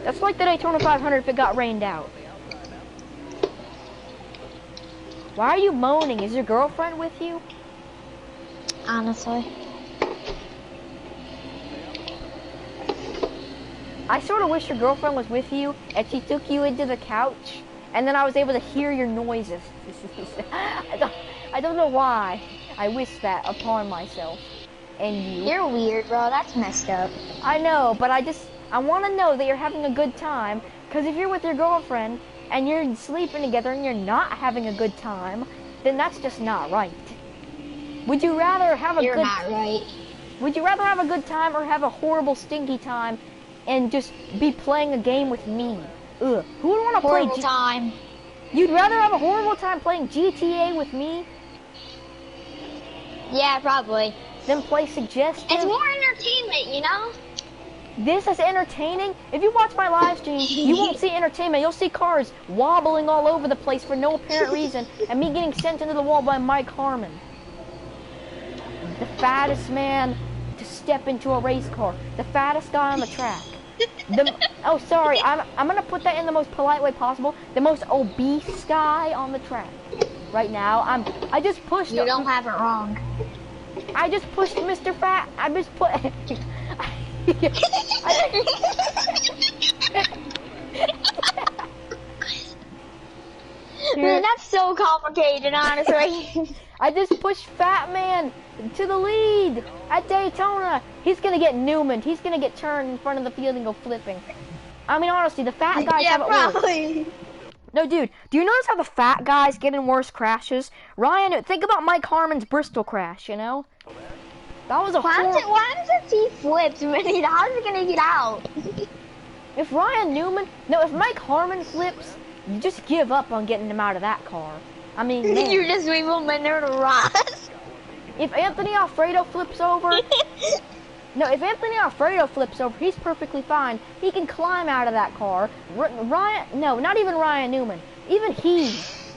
That's like the Daytona 500 if it got rained out. Why are you moaning? Is your girlfriend with you? Honestly. I sort of wish your girlfriend was with you and she took you into the couch and then I was able to hear your noises. I don't know why I wish that upon myself and you. You're weird, bro. That's messed up. I know, but I want to know that you're having a good time, because if you're with your girlfriend and you're sleeping together and you're not having a good time, then that's just not right. Would you rather have You're not right. Would you rather have a good time or have a horrible stinky time and just be playing a game with me? Ugh. Who would want to play horrible time? You'd rather have a horrible time playing GTA with me? Yeah, probably. Than play Suggestion? It's more entertainment, you know? This is entertaining. If you watch my live stream, you won't see entertainment. You'll see cars wobbling all over the place for no apparent reason, and me getting sent into the wall by Mike Harmon. The fattest man to to step into a race car. The fattest guy on the track. Oh, sorry. I'm gonna put that in the most polite way possible. The most obese guy on the track. Right now, I just pushed. You don't have it wrong. I just pushed Mr. Fat. I just put. Man, that's so complicated, honestly. I just pushed Fat Man to the lead at Daytona. He's gonna get Newman. He's gonna get turned in front of the field and go flipping. I mean, honestly, the fat guys have it worse. No, dude, do you notice how the fat guys get in worse crashes? Ryan, think about Mike Harmon's Bristol crash, you know? That was a why does it see flips? How's it gonna get out? If Mike Harmon flips, you just give up on getting him out of that car. I mean, man. You just leave him in there to rot. If Anthony Alfredo flips over, he's perfectly fine. He can climb out of that car. Not even Ryan Newman. Even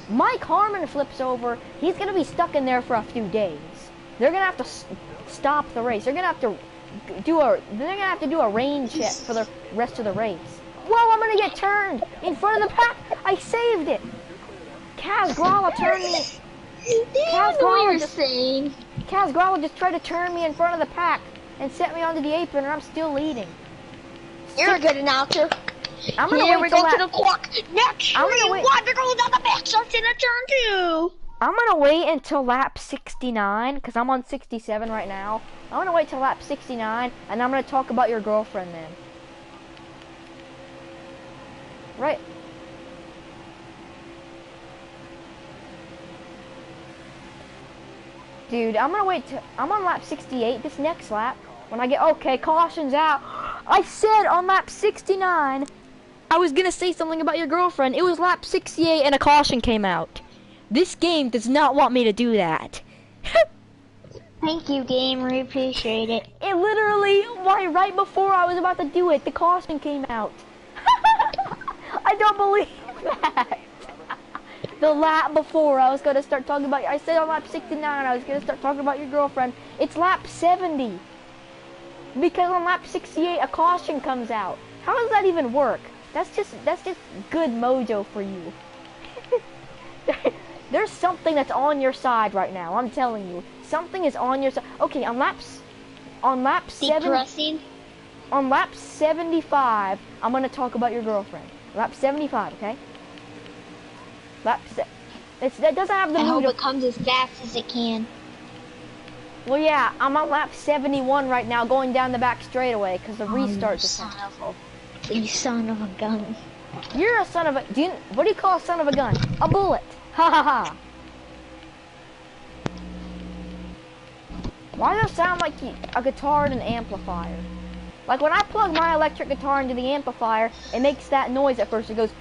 Mike Harmon flips over, he's gonna be stuck in there for a few days. They're gonna have to stop the race. They're gonna have to do a rain check for the rest of the race. Whoa, I'm gonna get turned in front of the pack. I saved it. Kaz Grala turned me. Kaz Grala just tried to turn me in front of the pack and set me onto the apron, and I'm still leading. You're a good announcer. I'm gonna wait to the clock. Next, I'm gonna wait. Want to go down the back, so it's in a turn 2. I'm gonna wait until lap 69 because I'm on 67 right now. I'm gonna wait till lap 69, and I'm gonna talk about your girlfriend then. Right. Dude, I'm gonna wait till I'm on lap 68 this next lap. When I get, okay, caution's out. I said on lap 69, I was gonna say something about your girlfriend. It was lap 68 and a caution came out. This game does not want me to do that. Thank you, game. We appreciate it. It literally, right before I was about to do it, the caution came out. I don't believe that. The lap before I was going to start talking about, I said on lap 69 I was going to start talking about your girlfriend. It's lap 70. Because on lap 68 a caution comes out. How does that even work? That's just good mojo for you. There's something that's on your side right now, I'm telling you. Something is on your side. Okay, on lap 75, I'm going to talk about your girlfriend. Lap 75, okay? That doesn't have the mood. I hope it comes as fast as it can. Well, yeah, I'm on lap 71 right now, going down the back straightaway because the restart just happened. You son of a gun. You're a son of a. What do you call a son of a gun? A bullet. Ha ha ha. Why does it sound like a guitar and an amplifier? Like when I plug my electric guitar into the amplifier, it makes that noise at first. It goes.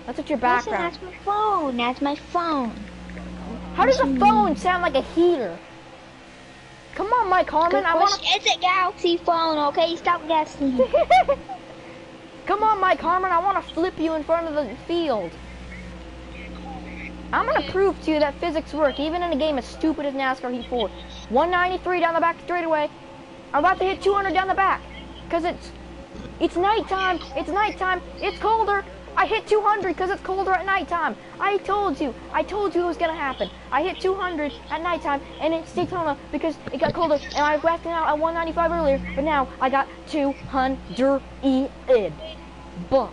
That's what your background. Listen, that's my phone. That's my phone. How does a phone sound like a heater? Come on, Mike Harmon. It's a Galaxy phone, okay? Stop guessing. Come on, Mike Harmon. I want to flip you in front of the field. I'm going to prove to you that physics work, even in a game as stupid as NASCAR Heat 4. 193 down the back straightaway. I'm about to hit 200 down the back. Because it's nighttime. It's nighttime. It's colder. I hit 200 because it's colder at nighttime. I told you it was going to happen. I hit 200 at nighttime, and it's Daytona because it got colder, and I was blasting out at 195 earlier, but now I got 200 But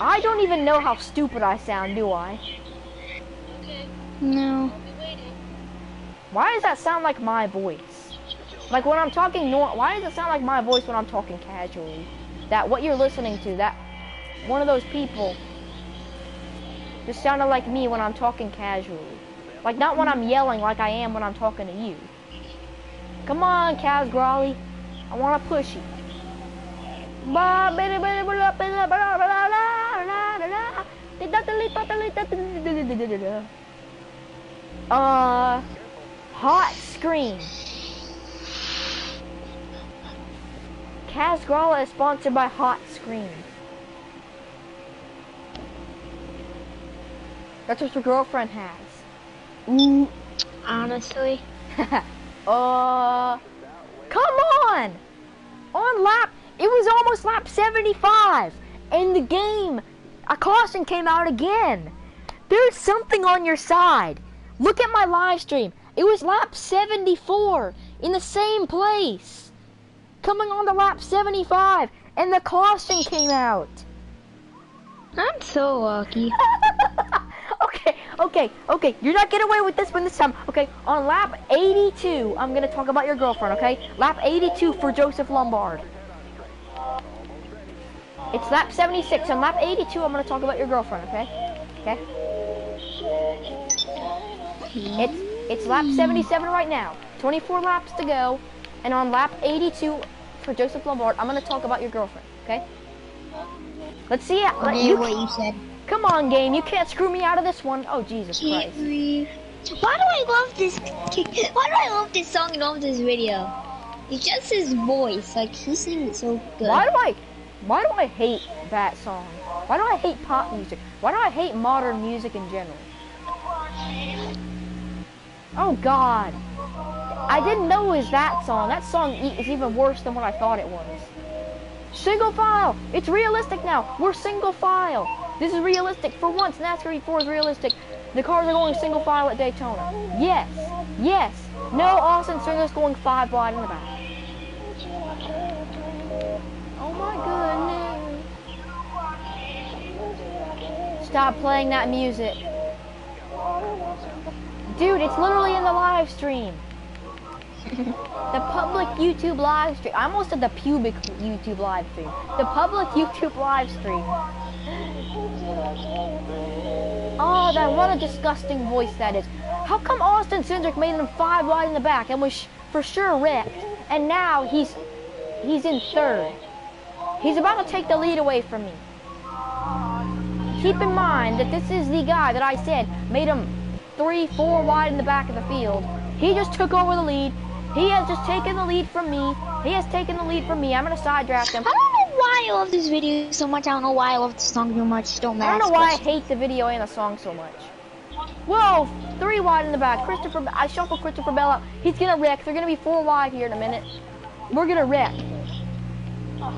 I don't even know how stupid I sound, do I? No. Why does that sound like my voice? Like when I'm talking, why does it sound like my voice when I'm talking casually? That what you're listening to, that one of those people just sounded like me when I'm talking casually. Like not when I'm yelling like I am when I'm talking to you. Come on, Kaz Grally. I want to push you. Hot Screen. Kaz Gralla is sponsored by Hot Screen. That's what your girlfriend has. Ooh, Honestly. Come on! On lap, it was almost lap 75. In the game, a caution came out again. There's something on your side. Look at my live stream. It was lap 74 in the same place. Coming on to lap 75, and the caution came out. I'm so lucky. Okay. You're not getting away with this one this time. Okay, on lap 82, I'm gonna talk about your girlfriend, okay? Lap 82 for Joseph Lombard. It's lap 76. On lap 82, I'm gonna talk about your girlfriend, okay? Okay? It's lap 77 right now. 24 laps to go. And on lap 82 for Joseph Lombard, I'm gonna talk about your girlfriend, okay? Let's see it. What you said. Come on, game. You can't screw me out of this one. Oh, Jesus Christ. Why do I love this? Why do I love this song and love this video? It's just his voice. Like, he sings so good. Why do I hate that song? Why do I hate pop music? Why do I hate modern music in general? Oh, God. I didn't know it was that song. That song is even worse than what I thought it was. Single file. It's realistic now. We're single file. This is realistic. For once, NASCAR E4 is realistic. The cars are going single file at Daytona. Yes. Yes. No Austin Stringer's going 5 wide in the back. Oh my goodness. Stop playing that music. Dude, it's literally in the live stream. The public YouTube live stream. I almost said the pubic YouTube live stream. The public YouTube live stream. Oh, what a disgusting voice that is. How come Austin Cindric made him 5 wide in the back and was for sure wrecked, and now he's in 3rd? He's about to take the lead away from me. Keep in mind that this is the guy that I said made him 3-4 wide in the back of the field. He just took over the lead. He has just taken the lead from me. I'm going to side draft him. I don't know why I love this video so much. I don't know why I love the song so much. Don't matter. I don't know why I hate the video and the song so much. Whoa, 3 wide in the back. I shuffle Christopher Bell out. He's going to wreck. They're going to be 4 wide here in a minute. We're going to wreck.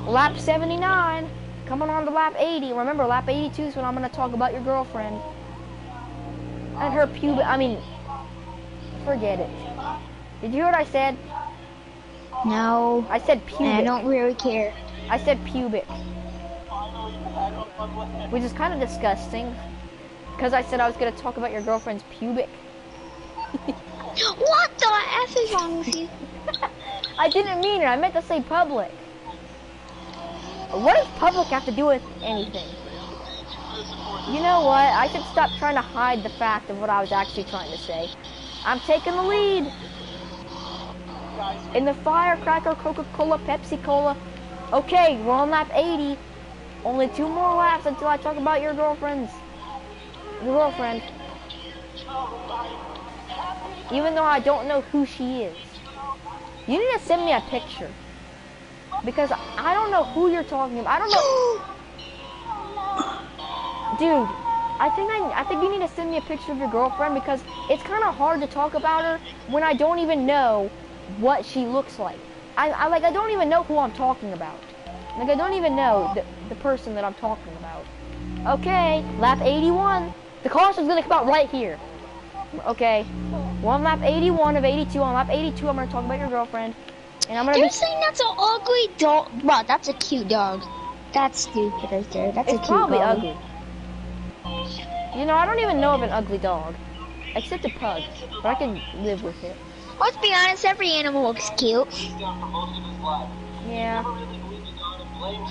Lap 79. Coming on to lap 80. Remember, lap 82 is when I'm going to talk about your girlfriend. And her pubic. I mean, forget it. Did you hear what I said? No. I said pubic. I don't really care. I said pubic. Which is kind of disgusting. Because I said I was going to talk about your girlfriend's pubic. What the F is wrong with you? I didn't mean it. I meant to say public. What does public have to do with anything? You know what? I should stop trying to hide the fact of what I was actually trying to say. I'm taking the lead. In the Firecracker, Coca-Cola, Pepsi-Cola. Okay, we're on lap 80. Only 2 more laps until I talk about your girlfriend. Even though I don't know who she is. You need to send me a picture. Because I don't know who you're talking about. I don't know. Dude, I think you need to send me a picture of your girlfriend because it's kind of hard to talk about her when I don't even know what she looks like. I don't even know who I'm talking about. Like, I don't even know the person that I'm talking about. Okay, lap 81. The caution's gonna come out right here. Okay, we're on lap 81 of 82. On lap 82, I'm gonna talk about your girlfriend. And I'm gonna You're saying that's an ugly dog? Bro, that's a cute dog. That's stupid right there. That's a cute probably dog. ugly. You know, I don't even know of an ugly dog. Except a pug. But I can live with it. Let's be honest, every animal looks cute. Yeah.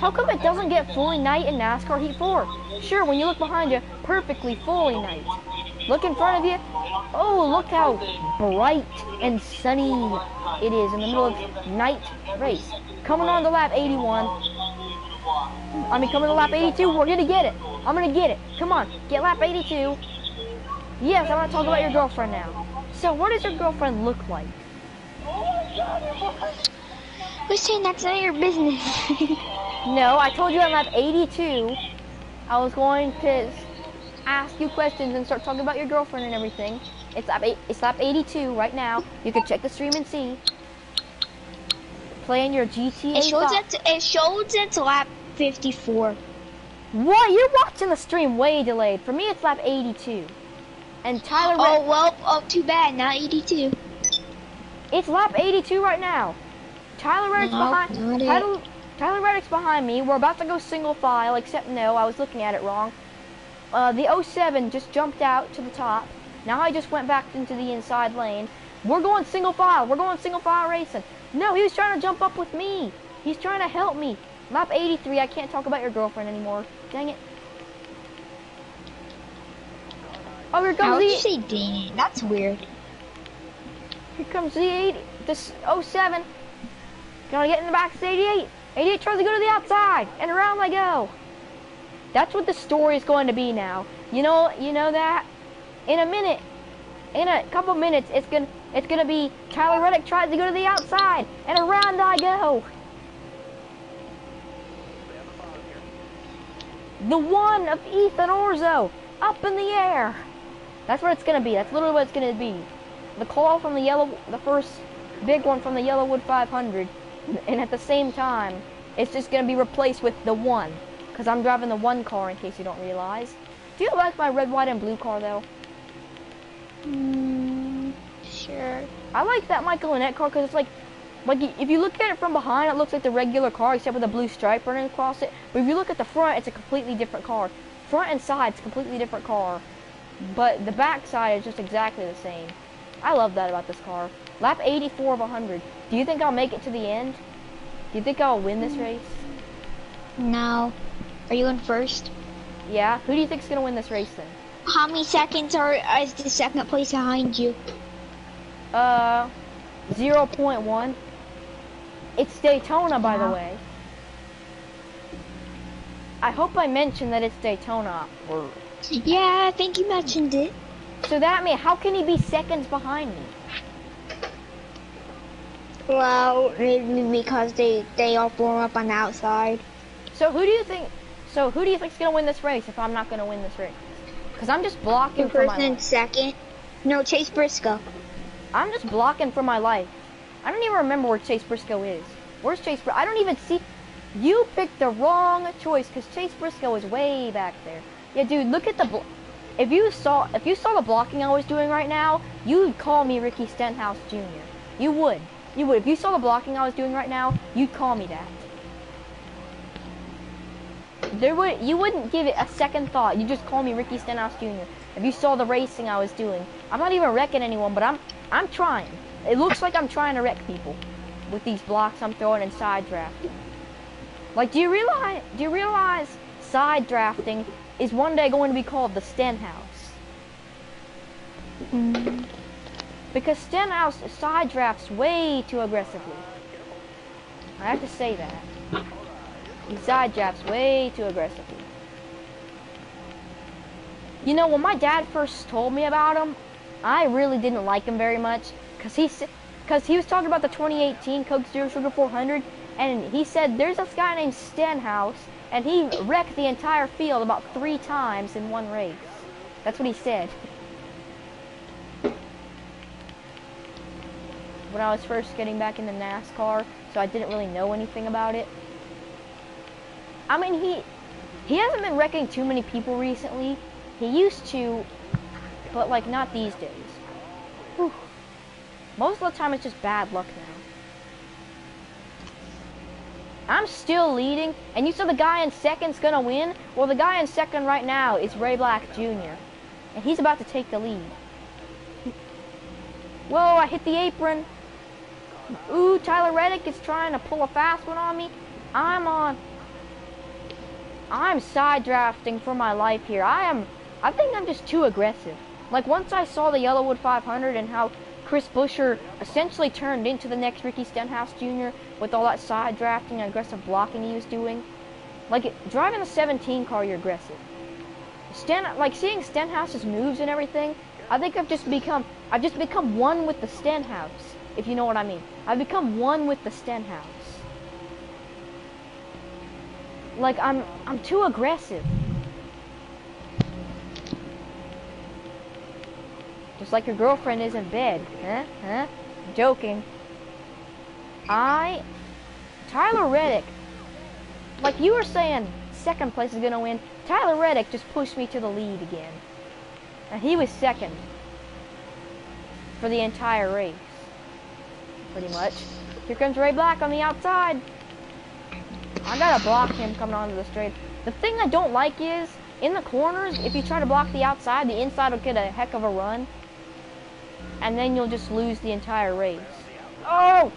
How come it doesn't get fully night in NASCAR Heat 4? Sure, when you look behind you, perfectly fully night. Look in front of you. Oh, look how bright and sunny it is in the middle of night race. Coming on to lap 81. Coming to lap 82. We're going to get it. I'm going to get it. Come on, get lap 82. Yes, I want to talk about your girlfriend now. So, what does your girlfriend look like? Listen, that's none of your business. No, I told you on lap 82, I was going to ask you questions and start talking about your girlfriend and everything. It's lap 82 right now. You can check the stream and see. Playing your GTA. It shows it's lap 54. What? You're watching the stream way delayed. For me, it's lap 82. And Tyler. Oh well. Oh, too bad. Not 82. It's lap 82 right now. Tyler Reddick's behind. Tyler Reddick's behind me. We're about to go single file. Except no, I was looking at it wrong. The 07 just jumped out to the top. Now I just went back into the inside lane. We're going single file. We're going single file racing. No, he was trying to jump up with me. He's trying to help me. Lap 83. I can't talk about your girlfriend anymore. Dang it. Oh, here comes How would you say dang it? That's weird. Here comes the 80. This 07. Gonna get in the back. It's 88. 88 tries to go to the outside, and around I go. That's what the story is going to be now. You know that. In a couple minutes, it's gonna be Tyler Reddick tries to go to the outside, and around I go. The one of Ethan Orzo up in the air. That's what it's gonna be. That's literally what it's gonna be. The call from the first big one from the Yellowwood 500, and at the same time, it's just gonna be replaced with the one, because I'm driving the one car. In case you don't realize. Do you like my red, white, and blue car though? Sure. I like that Michael Annette car because it's like if you look at it from behind, it looks like the regular car except with a blue stripe running across it. But if you look at the front, it's a completely different car. Front and side, it's a completely different car. But the back side is just exactly the same. I love that about this car. Lap 84 of 100. Do you think I'll make it to the end? Do you think I'll win this race? No. Are you in first? Yeah. Who do you think's gonna win this race then? How many seconds is the second place behind you? 0.1. It's Daytona, by the way. I hope I mentioned that it's Daytona. Yeah, I think you mentioned it. So that means, how can he be seconds behind me? Well, maybe because they all form up on the outside. So who do you think's gonna win this race if I'm not gonna win this race? Because I'm just blocking for my life. First and second. No, Chase Briscoe. I'm just blocking for my life. I don't even remember where Chase Briscoe is. Where's Chase Briscoe? I don't even see. You picked the wrong choice because Chase Briscoe is way back there. Yeah, dude, look at the. If you saw the blocking I was doing right now, you'd call me Ricky Stenhouse Jr. You would. You would. If you saw the blocking I was doing right now, you'd call me that. You wouldn't give it a second thought. You just call me Ricky Stenhouse Jr. If you saw the racing I was doing. I'm not even wrecking anyone, but I'm trying. It looks like I'm trying to wreck people with these blocks I'm throwing in side drafting. Like, do you realize side drafting is one day going to be called the Stenhouse? Because Stenhouse side drafts way too aggressively. I have to say that. He side drafts way too aggressively. You know, when my dad first told me about him, I really didn't like him very much because he was talking about the 2018 Coke Zero Sugar 400, and he said there's this guy named Stenhouse, and he wrecked the entire field about 3 times in one race. That's what he said. When I was first getting back into NASCAR, so I didn't really know anything about it. I mean, he hasn't been wrecking too many people recently. He used to, but like not these days. Whew. Most of the time it's just bad luck now. I'm still leading, and you said the guy in second's gonna win? Well, the guy in second right now is Ray Black Jr., and he's about to take the lead. Whoa, I hit the apron. Ooh, Tyler Reddick is trying to pull a fast one on me. I'm side drafting for my life here. I think I'm just too aggressive. Like, once I saw the Yellowwood 500 and how Chris Buescher essentially turned into the next Ricky Stenhouse Jr. with all that side drafting and aggressive blocking he was doing. Like, driving the 17 car, you're aggressive. Like, seeing Stenhouse's moves and everything, I think I've just become one with the Stenhouse, if you know what I mean. I've become one with the Stenhouse. Like, I'm too aggressive. Just like your girlfriend is in bed. Huh? Joking. Tyler Reddick, like you were saying, second place is gonna win. Tyler Reddick just pushed me to the lead again. And he was second for the entire race. Pretty much. Here comes Ray Black on the outside. I gotta block him coming onto the straight. The thing I don't like is, in the corners, if you try to block the outside, the inside will get a heck of a run. And then you'll just lose the entire race. Oh!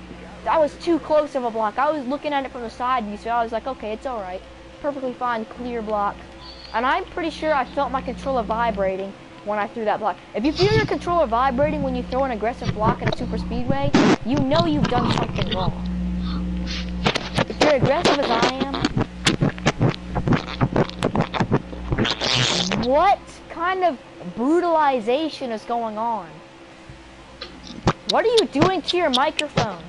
That was too close of a block. I was looking at it from the side view, so I was like, okay, it's alright. Perfectly fine, clear block. And I'm pretty sure I felt my controller vibrating when I threw that block. If you feel your controller vibrating when you throw an aggressive block at a super speedway, you know you've done something wrong. If you're aggressive as I am, what kind of brutalization is going on? What are you doing to your microphone?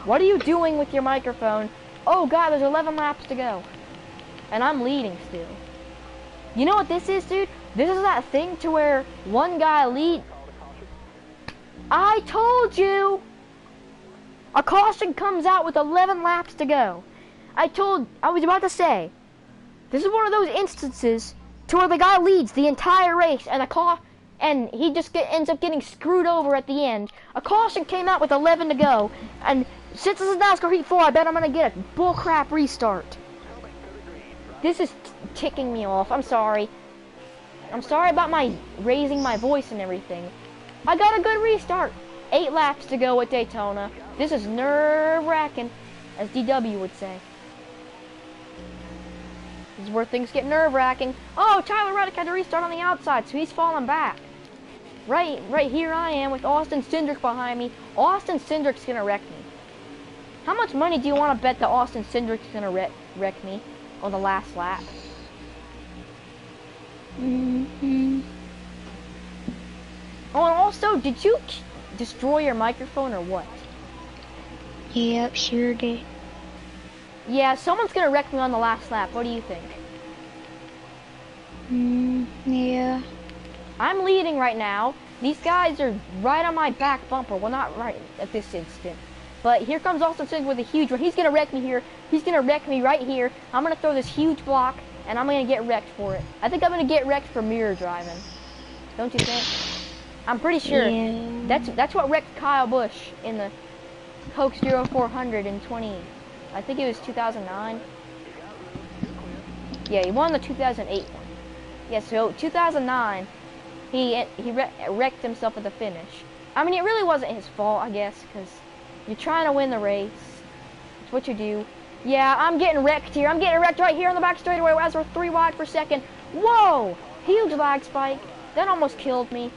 What are you doing with your microphone? Oh god, there's 11 laps to go. And I'm leading still. You know what this is, dude? This is that thing to where one guy lead. I told you! A caution comes out with 11 laps to go. I was about to say, this is one of those instances to where the guy leads the entire race and he just ends up getting screwed over at the end. A caution came out with 11 to go, and since this is NASCAR Heat 4, I bet I'm gonna get a bullcrap restart. This is ticking me off. I'm sorry. I'm sorry about my raising my voice and everything. I got a good restart. 8 laps to go at Daytona. This is nerve-wracking, as DW would say. This is where things get nerve-wracking. Oh, Tyler Reddick had to restart on the outside, so he's falling back. Right here I am with Austin Cindric behind me. Austin Cindric's gonna wreck me. How much money do you want to bet that Austin Cindric's gonna wreck me on the last lap? Oh, and also, did you destroy your microphone or what? Yep, sure did. Yeah, someone's gonna wreck me on the last lap. What do you think? Yeah. I'm leading right now. These guys are right on my back bumper. Well, not right at this instant. But here comes Austin Cindric with a huge one. He's going to wreck me here. He's going to wreck me right here. I'm going to throw this huge block, and I'm going to get wrecked for it. I think I'm going to get wrecked for mirror driving. Don't you think? I'm pretty sure. Yeah. That's what wrecked Kyle Busch in the Coke 0400 in I think it was 2009. Yeah, he won the 2008 one. Yeah, so 2009, he wrecked himself at the finish. I mean, it really wasn't his fault, I guess, because you're trying to win the race. It's what you do. Yeah, I'm getting wrecked here. I'm getting wrecked right here on the back straightaway as we're 3 wide per second. Whoa! Huge lag spike. That almost killed me.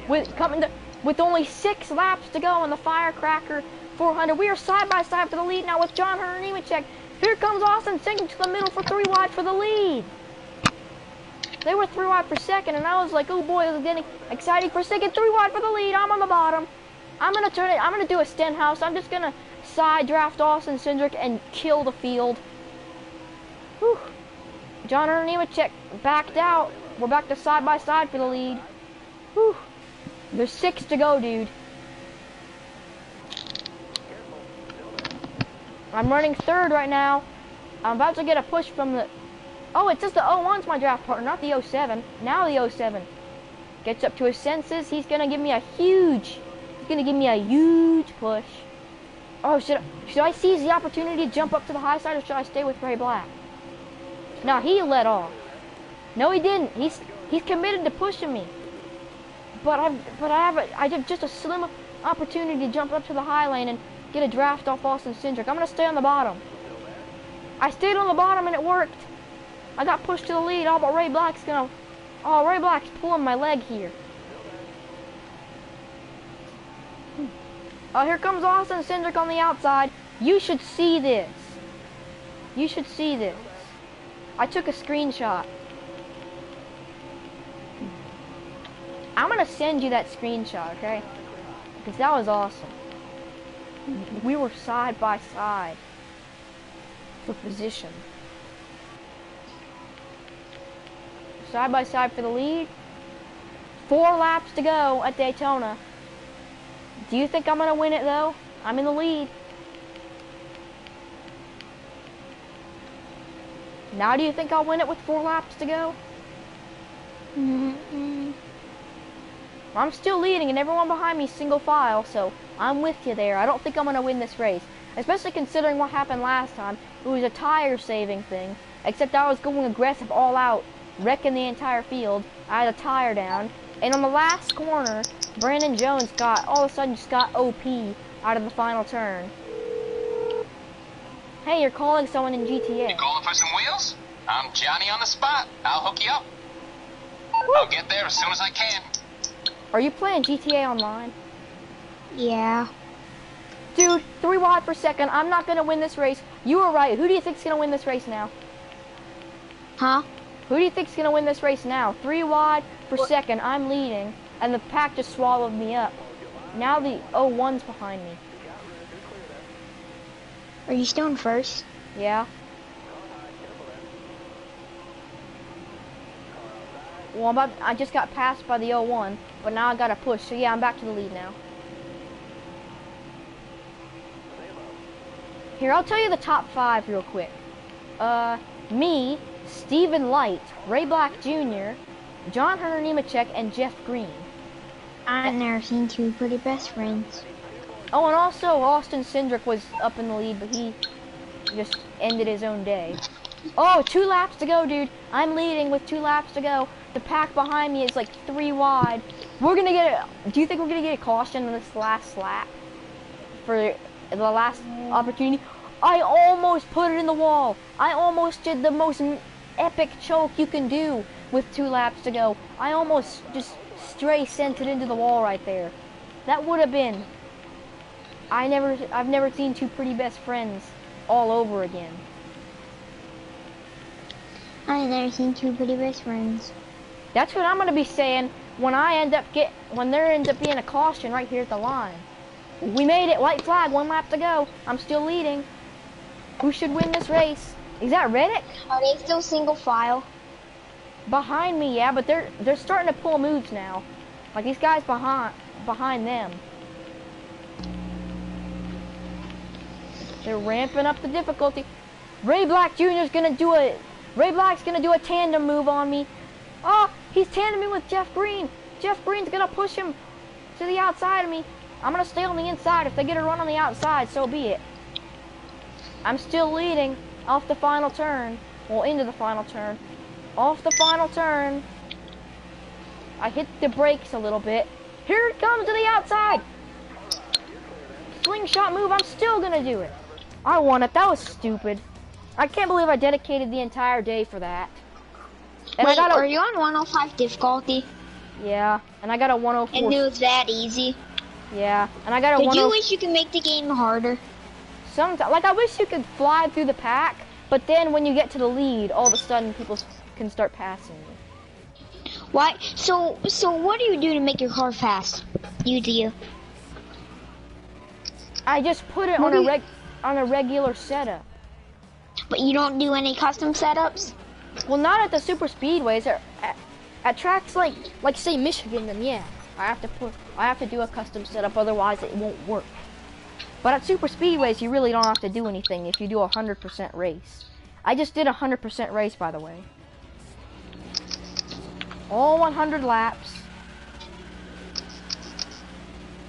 With only 6 laps to go in the Firecracker 400, we are side by side for the lead now with John Hunter Nemechek. Here comes Austin Cindric to the middle for 3 wide for the lead. They were 3 wide per second, and I was like, oh boy, this is getting exciting for a second. 3 wide for the lead. I'm on the bottom. I'm gonna do a Stenhouse. I'm just gonna side draft Austin Cindric and kill the field. Whew. John Hunter Nemechek backed out. We're back to side by side for the lead. Whew. There's 6 to go, dude. I'm running 3rd right now. I'm about to get a push from the... Oh, it's just the 01's my draft partner, not the 07. Now the 07 gets up to his senses. He's gonna give me a huge... He's gonna give me a huge push. Oh, should I seize the opportunity to jump up to the high side, or should I stay with Ray Black? No, he let off. No, he didn't. He's committed to pushing me. But I have just a slim opportunity to jump up to the high lane and get a draft off Austin Cindric. I'm gonna stay on the bottom. I stayed on the bottom and it worked. I got pushed to the lead. Oh, but Ray Black's pulling my leg here. Oh, here comes Austin Cindric on the outside. You should see this. You should see this. I took a screenshot. I'm gonna send you that screenshot, okay? Because that was awesome. We were side by side. for position. Side by side for the lead. 4 laps to go at Daytona. Do you think I'm gonna win it though? I'm in the lead. Now do you think I'll win it with 4 laps to go? I'm still leading and everyone behind me is single file, so I'm with you there. I don't think I'm gonna win this race. Especially considering what happened last time. It was a tire saving thing. Except I was going aggressive all out, wrecking the entire field. I had a tire down. And on the last corner, Brandon Jones all of a sudden just got OP out of the final turn. Hey, you're calling someone in GTA. You calling for some wheels? I'm Johnny on the spot. I'll hook you up. I'll get there as soon as I can. Are you playing GTA Online? Yeah. Dude, 3 wide per second. I'm not gonna win this race. You were right. Who do you think's gonna win this race now? Huh? Who do you think's gonna win this race now? 3 wide per second. I'm leading, and the pack just swallowed me up. Now the 01's behind me. Are you still in first? Yeah. Well, I just got passed by the 01, but now I gotta push. So yeah, I'm back to the lead now. Here, I'll tell you the top 5 real quick. Me, Stephen Light, Ray Black Jr., John Hunter Nemechek, and Jeff Green. I've never seen 2 pretty best friends. Oh, and also Austin Cindric was up in the lead, but he just ended his own day. Oh, 2 laps to go, dude. I'm leading with 2 laps to go. The pack behind me is like 3 wide. We're gonna get do you think we're gonna get a caution in this last lap? For the last opportunity? I almost put it in the wall. I almost did the most epic choke you can do with 2 laps to go. I almost just stray sent it into the wall right there. That would have been... I've never seen 2 pretty best friends all over again. I've never seen 2 pretty best friends. That's what I'm gonna be saying when there ends up being a caution right here at the line. We made it, white flag, 1 lap to go. I'm still leading. Who should win this race? Is that Reddick? Are they still single file? Behind me, yeah, but they're starting to pull moves now. Like these guys behind them. They're ramping up the difficulty. Ray Black Jr.'s gonna do Ray Black's gonna do a tandem move on me. Oh, he's tandeming with Jeff Green. Jeff Green's gonna push him to the outside of me. I'm gonna stay on the inside. If they get a run on the outside, so be it. I'm still leading off the final turn. Well, into the final turn. Off the final turn. I hit the brakes a little bit. Here it comes to the outside. Slingshot move, I'm still gonna do it. I won it, that was stupid. I can't believe I dedicated the entire day for that. And Wait, are you on 105 difficulty? Yeah, and I got a 104. And it was that easy? Yeah, and I got a 104. Did you wish you could make the game harder? Sometimes, like I wish you could fly through the pack, but then when you get to the lead, all of a sudden people can start passing you. Why? So what do you do to make your car fast? You. I just put it on a regular setup. But you don't do any custom setups? Well, not at the super speedways. At tracks like say Michigan, then yeah, I have to do a custom setup, otherwise it won't work. But at super speedways, you really don't have to do anything if you do a 100% race. I just did a 100% race, by the way. All 100 laps.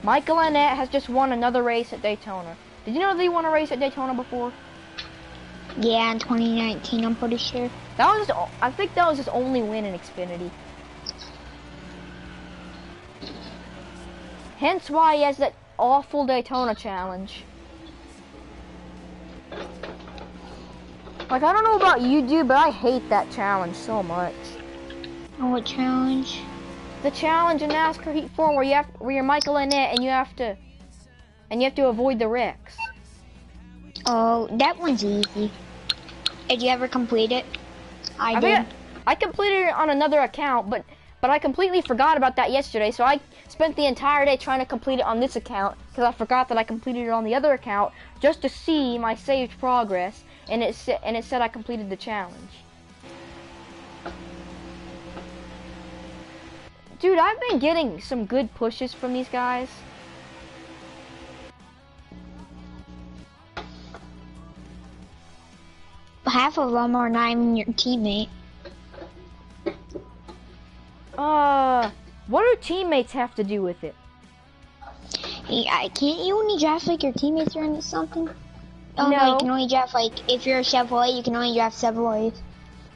Michael Annett has just won another race at Daytona. Did you know that he won a race at Daytona before? Yeah, in 2019, I'm pretty sure. I think that was his only win in Xfinity. Hence why he has that awful Daytona challenge. Like, I don't know about you, dude, but I hate that challenge so much. Oh, what challenge? The challenge in NASCAR Heat 4 where you're Michael Annett and you have to avoid the wrecks. Oh, that one's easy. Did you ever complete it? I did. I completed it on another account, but but I completely forgot about that yesterday, so I spent the entire day trying to complete it on this account, because I forgot that I completed it on the other account, just to see my saved progress, and it said I completed the challenge. Dude, I've been getting some good pushes from these guys. Half of them are not even your teammate. What do teammates have to do with it? Yeah, can't you only draft like your teammates or something? Oh no, No. you can only draft like, if you're a Chevrolet, you can only draft Chevrolets.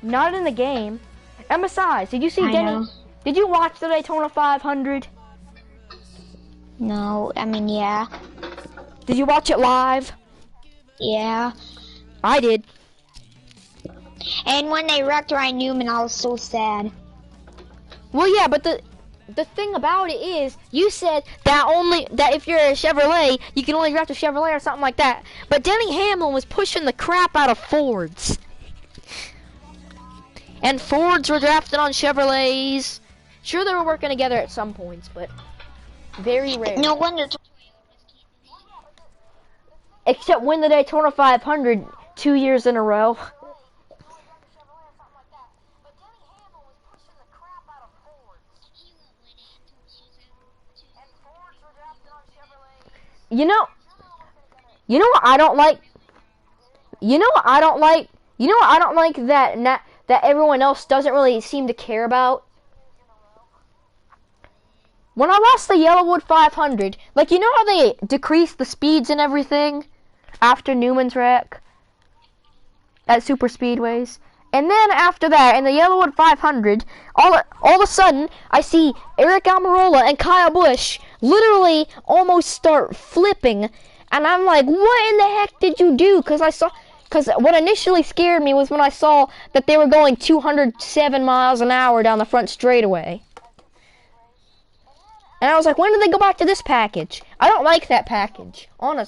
Not in the game. And besides, did you see I Denny? know. Did you watch the Daytona 500? No, I mean, yeah. Did you watch it live? Yeah. I did. And when they wrecked Ryan Newman, I was so sad. Well, yeah, but the thing about it is, you said that if you're a Chevrolet, you can only draft a Chevrolet or something like that. But Denny Hamlin was pushing the crap out of Fords. And Fords were drafted on Chevrolets. Sure, they were working together at some points, but very rare. No wonder. Except win the Daytona 500 2 years in a row. You know what I don't like? You know what I don't like? You know what I don't like that everyone else doesn't really seem to care about? When I lost the Yellowwood 500, like, you know how they decreased the speeds and everything after Newman's wreck at super speedways? And then after that, in the Yellowwood 500, all of a sudden, I see Eric Almirola and Kyle Busch literally almost start flipping, and I'm like, what in the heck did you do? Because what initially scared me was when I saw that they were going 207 miles an hour down the front straightaway. And I was like, when did they go back to this package? I don't like that package, honestly.